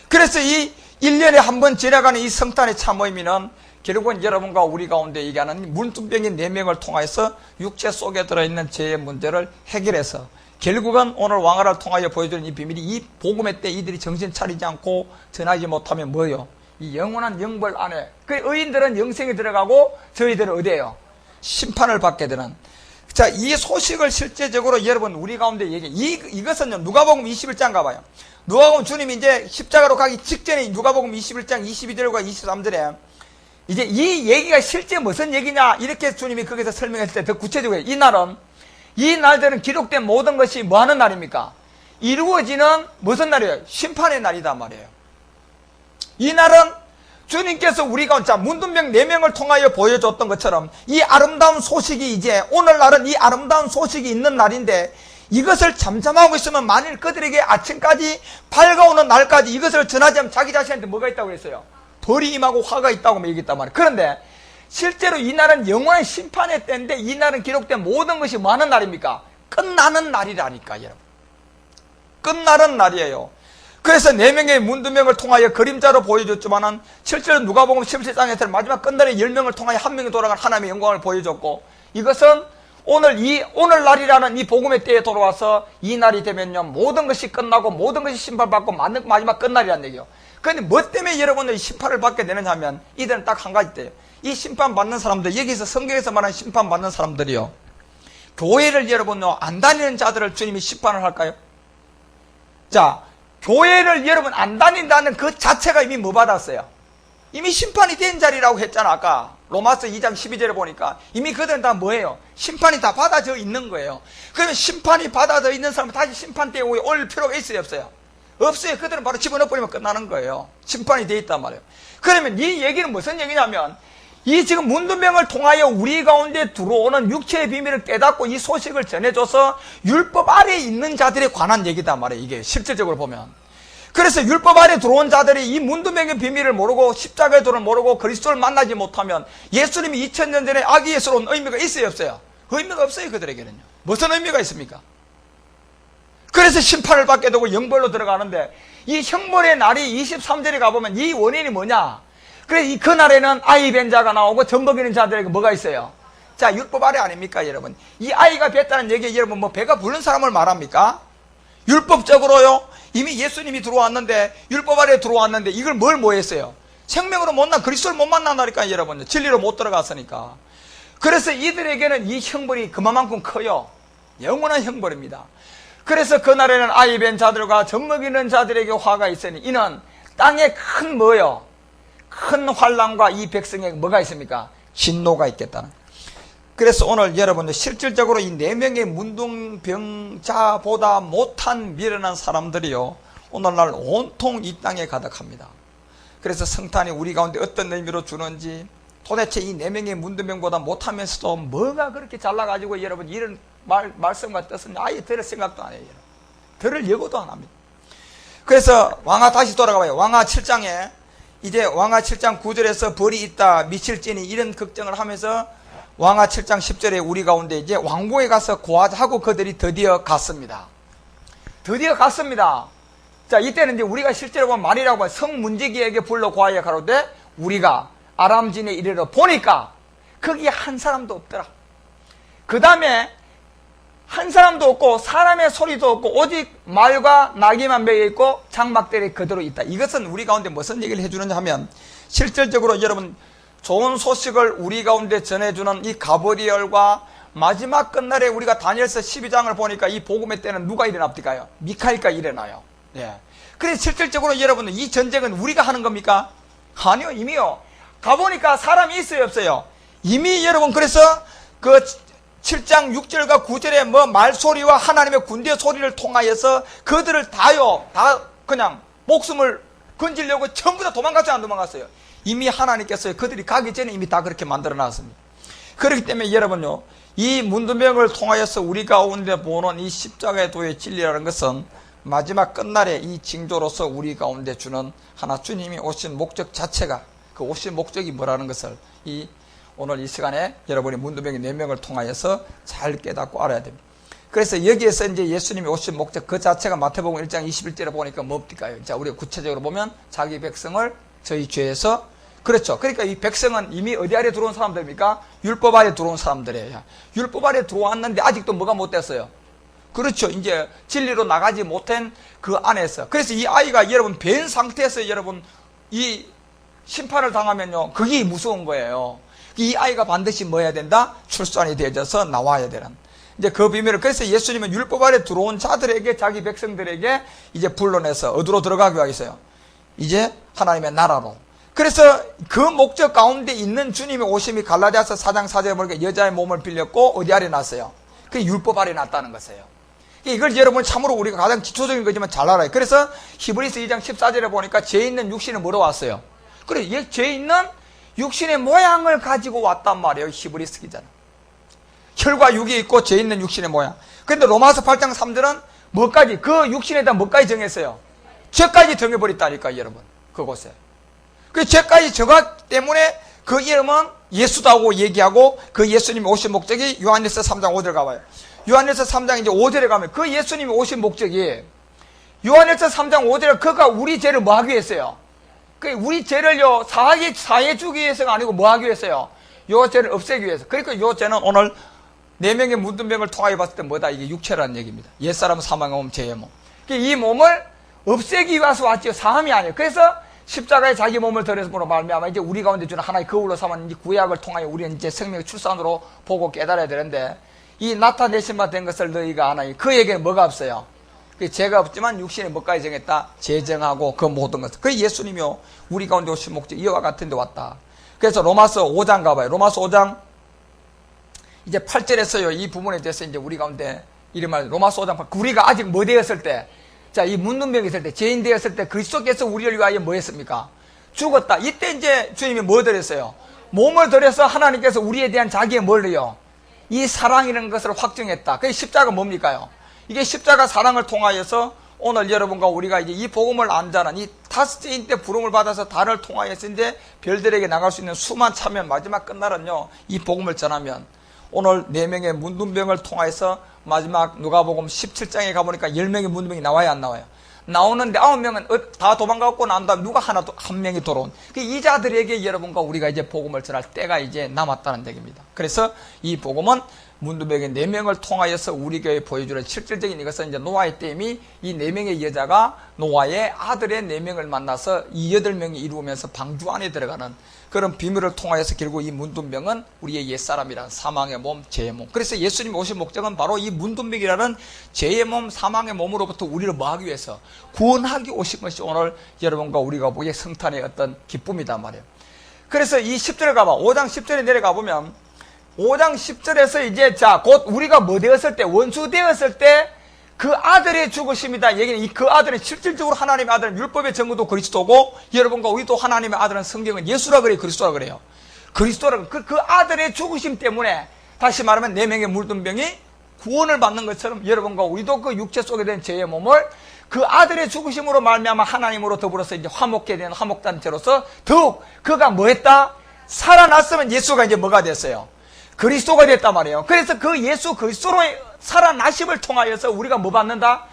그래서 이 1년에 한 번 지나가는 이 성탄의 참모임이는 결국은 여러분과 우리 가운데 얘기하는 문둥병이 4명을 통해서 육체 속에 들어있는 죄의 문제를 해결해서 결국은 오늘 왕화를 통하여 보여주는 이 비밀이 이 복음의 때 이들이 정신 차리지 않고 전하지 못하면 뭐요? 이 영원한 영벌 안에 그 의인들은 영생에 들어가고 저희들은 어디에요? 심판을 받게 되는. 자, 이 소식을 실제적으로 여러분 우리 가운데 이것은요 누가복음 21장 가봐요. 누가복음 주님이 이제 십자가로 가기 직전에 누가복음 21장 22절과 23절에 이제 이 얘기가 실제 무슨 얘기냐 이렇게 주님이 거기서 설명했을 때 더 구체적으로 이 날은 이 날들은 기록된 모든 것이 뭐 하는 날입니까? 이루어지는 무슨 날이에요? 심판의 날이단 말이에요. 이 날은 주님께서 우리가 자 문둥병 4명을 통하여 보여줬던 것처럼 이 아름다운 소식이 이제 오늘날은 이 아름다운 소식이 있는 날인데 이것을 잠잠하고 있으면 만일 그들에게 아침까지 밝아오는 날까지 이것을 전하지 않으면 자기 자신한테 뭐가 있다고 했어요? 벌이 임하고 화가 있다고 얘기했단 말이에요. 그런데 실제로 이 날은 영원한 심판의 때인데 이 날은 기록된 모든 것이 뭐 하는 날입니까? 끝나는 날이라니까 여러분. 끝나는 날이에요. 그래서 4명의 문둥병을 통하여 그림자로 보여줬지만은 실제로 누가복음 17장에서는 마지막 끝날에 10명을 통하여 한 명이 돌아간 하나님의 영광을 보여줬고 이것은 오늘날이라는 이 복음의 때에 돌아와서 이 날이 되면요 모든 것이 끝나고 모든 것이 심판받고 마지막 끝날이라는 얘기예요. 그런데 뭐 때문에 여러분들이 심판을 받게 되느냐 하면 이들은 딱 한 가지 때예요. 이 심판받는 사람들, 여기서 성경에서 말하는 심판받는 사람들이요 교회를 여러분요 안 다니는 자들을 주님이 심판을 할까요? 자, 교회를 여러분 안 다닌다는 그 자체가 이미 뭐 받았어요? 이미 심판이 된 자리라고 했잖아. 아까 로마서 2장 12절에 보니까 이미 그들은 다 뭐예요? 심판이 다 받아져 있는 거예요. 그러면 심판이 받아져 있는 사람은 다시 심판대에 올 필요가 있어요 없어요? 없어요. 그들은 바로 집어넣어버리면 끝나는 거예요. 심판이 돼 있단 말이에요. 그러면 이 얘기는 무슨 얘기냐면 이 지금 문둥병을 통하여 우리 가운데 들어오는 육체의 비밀을 깨닫고 이 소식을 전해줘서 율법 아래에 있는 자들에 관한 얘기단 말이에요. 이게 실질적으로 보면. 그래서 율법 아래 들어온 자들이 이 문둥병의 비밀을 모르고 십자가의 도를 모르고 그리스도를 만나지 못하면 예수님이 2000년 전에 아기 예수로 온 의미가 있어요 없어요? 의미가 없어요 그들에게는요. 무슨 의미가 있습니까? 그래서 심판을 받게 되고 영벌로 들어가는데 이 형벌의 날이 23절에 가보면 이 원인이 뭐냐? 그래 그 날에는 아이 뵌 자가 나오고 젖먹이는 자들에게 뭐가 있어요? 자, 율법 아래 아닙니까 여러분? 이 아이가 뵀다는 얘기에 여러분 뭐 배가 부른 사람을 말합니까? 율법적으로요 이미 예수님이 들어왔는데 율법 아래 들어왔는데 이걸 뭘 뭐 했어요? 생명으로 그리스도를 못 만난다니까 여러분. 진리로 못 들어갔으니까. 그래서 이들에게는 이 형벌이 그만큼 커요. 영원한 형벌입니다. 그래서 그날에는 아이 뵌 자들과 젖먹이는 자들에게 화가 있으니 이는 땅에 큰 뭐요? 큰 환난과 이 백성에게 뭐가 있습니까? 진노가 있겠다는. 그래서 오늘 여러분들 실질적으로 이 4명의 문둥병자보다 못한 미련한 사람들이요 오늘날 온통 이 땅에 가득합니다. 그래서 성탄이 우리 가운데 어떤 의미로 주는지 도대체 이 4명의 문둥병보다 못하면서도 뭐가 그렇게 잘나가지고 여러분 이런 말씀과 뜻은 아예 들을 생각도 안 해요. 들을 예고도 안 합니다. 그래서 왕하 다시 돌아가봐요. 왕하 7장에 이제 왕하 7장 9절에서 벌이 있다 미칠지니 이런 걱정을 하면서 왕하 7장 10절에 우리 가운데 이제 왕궁에 가서 고하자고 그들이 드디어 갔습니다. 드디어 갔습니다. 자, 이때는 이제 우리가 실제로 보면 말이라고 하면 성문지기에게 불러 고하여 가로되 우리가 아람진에 이르러 보니까 거기에 한 사람도 없더라. 그 다음에 한 사람도 없고 사람의 소리도 없고 오직 말과 나귀만 매여 있고 장막들이 그대로 있다. 이것은 우리 가운데 무슨 얘기를 해주느냐 하면 실질적으로 여러분 좋은 소식을 우리 가운데 전해주는 이 가브리엘과 마지막 끝날에 우리가 다니엘서 12장을 보니까 이 복음의 때는 누가 일어납니까요? 미카엘가 일어나요. 예. 그래서 실질적으로 여러분들 이 전쟁은 우리가 하는 겁니까? 아니요, 이미요. 가보니까 사람이 있어요, 없어요? 이미 여러분 그래서 그 7장 6절과 9절에 뭐 말소리와 하나님의 군대 소리를 통하여서 그들을 다 그냥 목숨을 건지려고 전부 다 도망갔어요, 안 도망갔어요? 이미 하나님께서 그들이 가기 전에 이미 다 그렇게 만들어 놨습니다. 그렇기 때문에 여러분요, 이 문둥병을 통하여서 우리 가운데 보는 이 십자가의 도의 진리라는 것은 마지막 끝날에 이 징조로서 우리 가운데 주는 하나, 주님이 오신 목적 자체가, 그 오신 목적이 뭐라는 것을 오늘 이 시간에 여러분이 문둥병의 4명을 통하여서 잘 깨닫고 알아야 됩니다. 그래서 여기에서 이제 예수님이 오신 목적 그 자체가 마태복음 1장 21절에 보니까 뭡니까요? 자, 우리가 구체적으로 보면 자기 백성을 저희 죄에서, 그렇죠. 그러니까 이 백성은 이미 어디 아래 들어온 사람들입니까? 율법 아래 들어온 사람들이에요. 율법 아래 들어왔는데 아직도 뭐가 못 됐어요? 그렇죠. 이제 진리로 나가지 못한 그 안에서. 그래서 이 아이가 여러분 뵌 상태에서 여러분 이 심판을 당하면요, 그게 무서운 거예요. 이 아이가 반드시 뭐 해야 된다? 출산이 되어져서 나와야 되는. 이제 그 비밀을, 그래서 예수님은 율법 아래 들어온 자들에게, 자기 백성들에게 이제 불러내서 어디로 들어가기 위해서요? 이제 하나님의 나라로. 그래서 그 목적 가운데 있는 주님의 오심이 갈라디아서 4장 4절에 보니까 여자의 몸을 빌렸고 어디 아래 났어요? 그 율법 아래 났다는 것이에요. 이걸 여러분 참으로 우리가 가장 기초적인 거지만 잘 알아요. 그래서 히브리서 2장 14절에 보니까 죄 있는 육신은 뭐로 왔어요? 그래, 죄 있는 육신의 모양을 가지고 왔단 말이에요. 히브리서 기자는. 혈과 육이 있고 죄 있는 육신의 모양. 그런데 로마서 8장 3절은 뭐까지, 그 육신에다 뭐까지 정했어요? 죄까지 정해버렸다니까, 여러분. 그곳에. 그 죄까지 정하기 때문에 그 이름은 예수다고 얘기하고, 그 예수님이 오신 목적이 요한일서 3장 5절 가봐요. 요한일서 3장 이제 5절에 가면 그 예수님이 오신 목적이, 요한일서 3장 5절에 그가 우리 죄를 뭐 하기 위해서요? 그 우리 죄를요, 사해 주기 위해서가 아니고 뭐 하기 위해서요? 요 죄를 없애기 위해서. 그러니까 요 죄는 오늘 4명의 문둥병을 통하여 봤을 때 뭐다? 이게 육체라는 얘기입니다. 옛사람 사망의 몸, 죄의 몸. 이 몸을 없애기 위해서 왔지요. 사함이 아니에요. 그래서 십자가에 자기 몸을 들여서므로 말미암아 이제 우리 가운데 주는 하나의 거울로 삼은 이 구약을 통하여 우리는 이제 생명의 출산으로 보고 깨달아야 되는데, 이 나타내신 바 된 것을 너희가 아나니 그에게는 뭐가 없어요? 그 죄가 없지만 육신에 뭐까지 정했다? 죄정하고 그 모든 것. 그 예수님이요, 우리 가운데 오신 목적 이와 같은 데 왔다. 그래서 로마서 5장 가봐요. 로마서 5장 이제 8절에서요, 이 부분에 대해서 이제 우리 가운데 이름을 로마서 5장 8, 우리가 아직 뭐 되었을 때, 자, 이 문둥병이 있을 때, 죄인 되었을 때 그리스도께서 우리를 위하여 뭐 했습니까? 죽었다. 이때 이제 주님이 뭐 드렸어요? 몸을 들여서 하나님께서 우리에 대한 자기의 뭘로요? 이 사랑이라는 것을 확증했다. 그게 십자가 뭡니까요? 이게 십자가 사랑을 통하여서 오늘 여러분과 우리가 이제 이 복음을 안 자는 이 다섯째인 때 부름을 받아서 달을 통하여서 이제 별들에게 나갈 수 있는 수만 차면 마지막 끝날은요, 이 복음을 전하면 오늘 4명의 문둥병을 통해서 마지막 누가복음 17장에 가보니까 10명의 문둥병이 나와요, 안 나와요? 나오는데 9명은 다 도망가고 난 다음 누가 한 명이 돌아온. 이 자들에게 여러분과 우리가 이제 복음을 전할 때가 이제 남았다는 얘기입니다. 그래서 이 복음은 문둥병의 4명을 통하여서 우리 교회에 보여주는 실질적인 이것은 이제 노아의 때임이, 이 4명의 여자가 노아의 아들의 4명을 만나서 이 8명이 이루면서 방주 안에 들어가는 그런 비밀을 통하여서 결국 이 문둥병은 우리의 옛사람이란 사망의 몸, 죄의 몸. 그래서 예수님이 오신 목적은 바로 이 문둥병이라는 죄의 몸, 사망의 몸으로부터 우리를 뭐 하기 위해서? 구원하기 오신 것이 오늘 여러분과 우리가 보기에 성탄의 어떤 기쁨이단 말이에요. 그래서 이 10절에 가봐. 5장 10절에 내려가 보면 5장 10절에서 이제 자, 곧 우리가 뭐 되었을 때, 원수 되었을 때 그 아들의 죽으심이다. 얘기는 그 아들은 실질적으로 하나님의 아들은 율법의 정의도 그리스도고, 여러분과 우리도 하나님의 아들은 성경은 예수라 그래요, 그리스도라 그래요. 그리스도라. 그 아들의 죽으심 때문에 다시 말하면 4명의 문둥병이 구원을 받는 것처럼 여러분과 우리도 그 육체 속에 된 죄의 몸을 그 아들의 죽으심으로 말미암아 하나님으로 더불어서 이제 화목게 된 화목단체로서 더욱 그가 뭐 했다? 살아났으면 예수가 이제 뭐가 됐어요? 그리스도가 됐단 말이에요. 그래서 그 예수 그리스도로의 살아나심을 통하여서 우리가 뭐 받는다?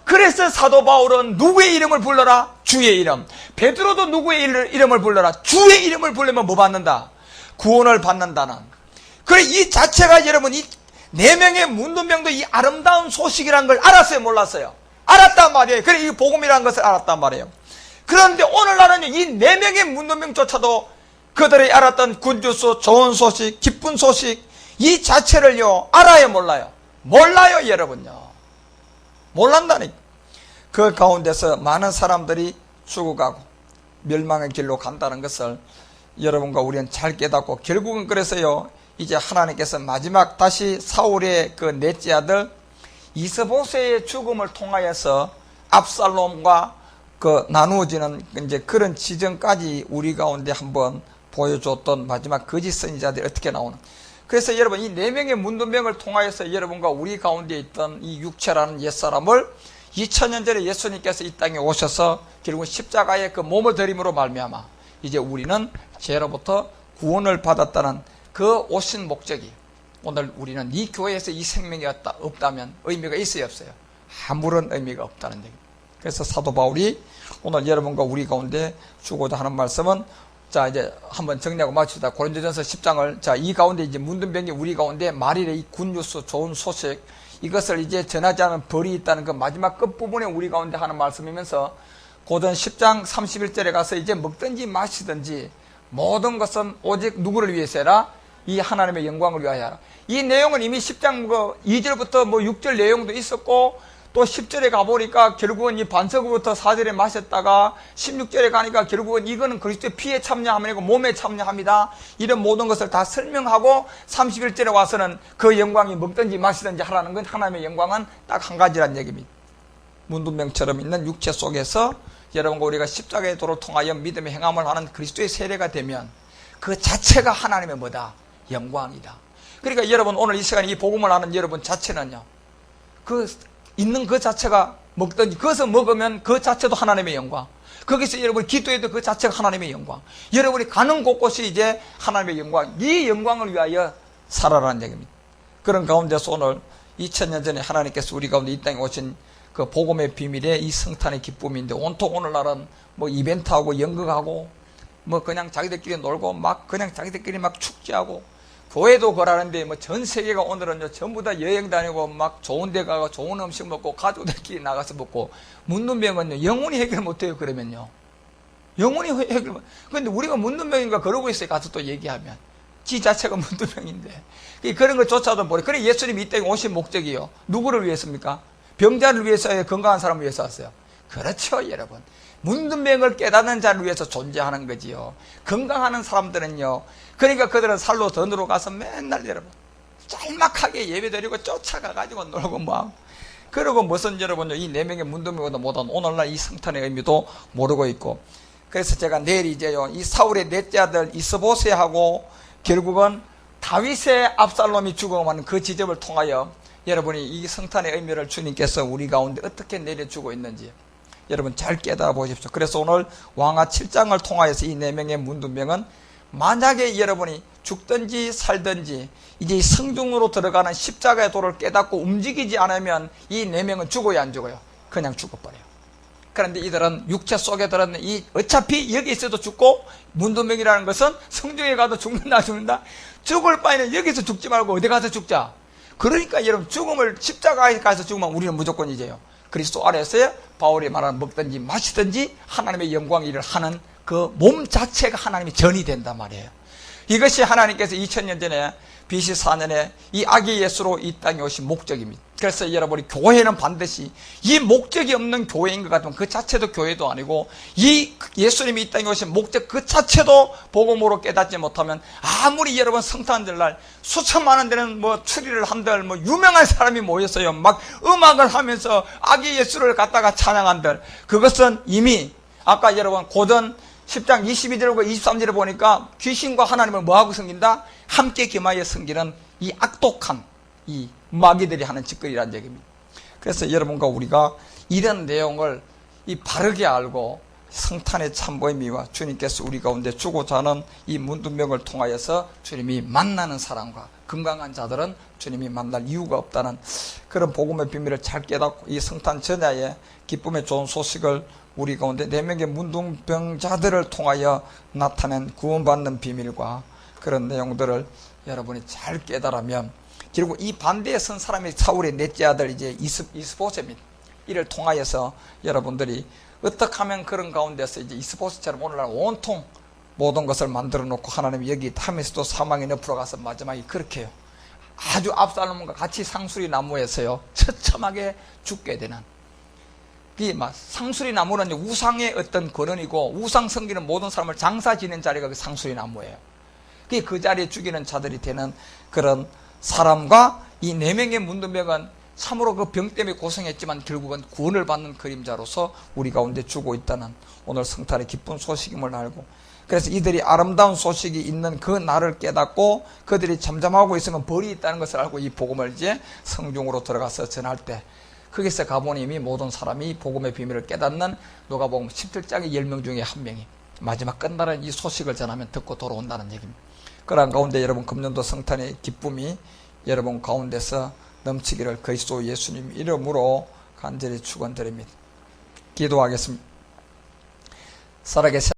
그래서 사도 바울은 누구의 이름을 불러라? 주의 이름. 베드로도 누구의 이름을 불러라? 주의 이름을 부르면 뭐 받는다? 구원을 받는다는. 그래, 이 자체가 여러분 이 4명의 문둥병도 이 아름다운 소식이라는 걸 알았어요, 몰랐어요? 알았단 말이에요. 그래, 이 복음이라는 것을 알았단 말이에요. 그런데 오늘날은 이 4명의 문둥병조차도 그들이 알았던 굿뉴스, 좋은 소식, 기쁜 소식, 이 자체를요, 알아요, 몰라요? 몰라요, 여러분요. 몰란다니. 그 가운데서 많은 사람들이 죽어가고 멸망의 길로 간다는 것을 여러분과 우리는 잘 깨닫고, 결국은 그래서요, 이제 하나님께서 마지막 다시 사울의 그 넷째 아들 이스보셋의 죽음을 통하여서 압살롬과 그 나누어지는 이제 그런 지점까지 우리 가운데 한번 보여줬던 마지막 거짓 선지자들이 어떻게 나오는. 그래서 여러분 이 네 명의 문둥병을 통하여서 여러분과 우리 가운데 있던 이 육체라는 옛사람을 2000년 전에 예수님께서 이 땅에 오셔서 결국 십자가의 그 몸을 들임으로 말미암아 이제 우리는 죄로부터 구원을 받았다는 그 오신 목적이, 오늘 우리는 이 교회에서 이 생명이 없다면 의미가 있어요, 없어요? 아무런 의미가 없다는 얘기입니다. 그래서 사도 바울이 오늘 여러분과 우리 가운데 주고자 하는 말씀은, 자, 이제 한번 정리하고 마칩시다. 고린도전서 10장을, 자, 이 가운데 이제 문둥병이 우리 가운데 말일의 이 굿뉴스, 좋은 소식, 이것을 이제 전하지 않으면 벌이 있다는 그 마지막 끝부분에 우리 가운데 하는 말씀이면서 고전 10장 31절에 가서 이제 먹든지 마시든지 모든 것은 오직 누구를 위해서라? 이 하나님의 영광을 위하여 하라. 이 내용은 이미 10장 2절부터 6절 내용도 있었고, 또 10절에 가보니까 결국은 이 반석으로부터 4절에 마셨다가 16절에 가니까 결국은 이거는 그리스도의 피에 참여함이고 몸에 참여합니다. 이런 모든 것을 다 설명하고 31절에 와서는 그 영광이 먹든지 마시든지 하라는 건, 하나님의 영광은 딱 한 가지란 얘기입니다. 문둥병처럼 있는 육체 속에서 여러분과 우리가 십자가의 도를 통하여 믿음의 행함을 하는 그리스도의 세례가 되면 그 자체가 하나님의 뭐다? 영광이다. 그러니까 여러분 오늘 이 시간에 이 복음을 하는 여러분 자체는요, 있는 그 자체가 먹든지, 그것을 먹으면 그 자체도 하나님의 영광. 거기서 여러분이 기도해도 그 자체가 하나님의 영광. 여러분이 가는 곳곳이 이제 하나님의 영광. 이 영광을 위하여 살아라는 얘기입니다. 그런 가운데서 오늘 2000년 전에 하나님께서 우리 가운데 이 땅에 오신 그 복음의 비밀의 이 성탄의 기쁨인데, 온통 오늘날은 이벤트하고 연극하고 그냥 자기들끼리 놀고 그냥 자기들끼리 축제하고, 교회도 그러는데 전 세계가 오늘은요 전부 다 여행 다니고 좋은 데 가고 좋은 음식 먹고 가족들끼리 나가서 먹고, 문둥병은요 영원히 해결 못해요. 그러면요 영원히 해결 못. 그런데 우리가 문둥병인가 그러고 있어요. 가서 또 얘기하면 지 자체가 문둥병인데 그런 것조차도 모르고. 그래 예수님이 이 땅에 오신 목적이요, 누구를 위해서입니까? 병자를 위해서요, 건강한 사람을 위해서 왔어요? 그렇죠, 여러분. 문둥병을 깨닫는 자를 위해서 존재하는 거지요. 건강하는 사람들은요, 그러니까 그들은 살로 던으로 가서 맨날 여러분 짤막하게 예배드리고 쫓아가가지고 놀고 그러고 무슨 여러분요 이 네 명의 문둥병보다 못한 오늘날 이 성탄의 의미도 모르고 있고. 그래서 제가 내일 이제요 이 사울의 넷째 아들 이스보셋하고 결국은 다윗의 압살롬이 죽어가는 그 지점을 통하여 여러분이 이 성탄의 의미를 주님께서 우리 가운데 어떻게 내려주고 있는지 여러분 잘 깨달아 보십시오. 그래서 오늘 왕하 7장을 통하여서 이 네 명의 문둥병은, 만약에 여러분이 죽든지 살든지 이제 성중으로 들어가는 십자가의 도를 깨닫고 움직이지 않으면 이 네 명은 죽어요, 안 죽어요? 그냥 죽어버려요. 그런데 이들은 육체 속에 들었는 어차피 여기 있어도 죽고, 문둥병이라는 것은 성중에 가도 죽는다. 죽을 바에는 여기서 죽지 말고 어디 가서 죽자. 그러니까 여러분 죽음을 십자가에 가서 죽으면 우리는 무조건 이제요 그리스도 아래서요 바울이 말하는 먹든지 마시든지 하나님의 영광 일을 하는 그 몸 자체가 하나님의 전이 된단 말이에요. 이것이 하나님께서 2000년 전에 BC 4년에 이 아기 예수로 이 땅에 오신 목적입니다. 그래서 여러분이 교회는 반드시 이 목적이 없는 교회인 것 같으면 그 자체도 교회도 아니고, 이 예수님이 이 땅에 오신 목적 그 자체도 복음으로 깨닫지 못하면 아무리 여러분 성탄절날 수천만 원 되는 추리를 한들 유명한 사람이 모였어요. 음악을 하면서 아기 예수를 갖다가 찬양한들, 그것은 이미 아까 여러분 고전 10장 22절과 23절에 보니까 귀신과 하나님을 뭐하고 섬긴다? 함께 겸하여 섬기는 이 악독한 이 마귀들이 하는 짓거리라는 얘기입니다. 그래서 여러분과 우리가 이런 내용을 바르게 알고 성탄의 참보의미와 주님께서 우리 가운데 주고자 하는 이 문둥병을 통하여서 주님이 만나는 사람과 건강한 자들은 주님이 만날 이유가 없다는 그런 복음의 비밀을 잘 깨닫고 이 성탄 전야의 기쁨의 좋은 소식을 우리 가운데 네 명의 문둥병자들을 통하여 나타낸 구원받는 비밀과 그런 내용들을 여러분이 잘 깨달으면, 그리고 이 반대에 선 사람이 사울의 넷째 아들 이제 이스보셋입니다. 이를 통하여서 여러분들이 어떻게 하면 그런 가운데서 이제 이스보셋처럼 오늘날 온통 모든 것을 만들어 놓고 하나님이 여기 하면서도 사망의 늪으로 가서 마지막에 그렇게 해요. 아주 압살롬과 같이 상수리 나무에서요 처참하게 죽게 되는, 상수리 나무는 우상의 어떤 근원이고 우상 섬기는 모든 사람을 장사 지낸 자리가 그 상수리 나무예요. 그 자리에 죽이는 자들이 되는 그런 사람과 이 네 명의 문둥병은 참으로 그 병 때문에 고생했지만 결국은 구원을 받는 그림자로서 우리 가운데 주고 있다는 오늘 성탄의 기쁜 소식임을 알고, 그래서 이들이 아름다운 소식이 있는 그 날을 깨닫고 그들이 잠잠하고 있으면 벌이 있다는 것을 알고 이 복음을 이제 성중으로 들어가서 전할 때, 거기서 가보니 이미 모든 사람이 복음의 비밀을 깨닫는 누가복음 17장의 10명 중에 한 명이 마지막 끝날은 이 소식을 전하면 듣고 돌아온다는 얘기입니다. 그러한 가운데 여러분 금년도 성탄의 기쁨이 여러분 가운데서 넘치기를 그리스도 예수님 이름으로 간절히 축원드립니다. 기도하겠습니다. 살아계신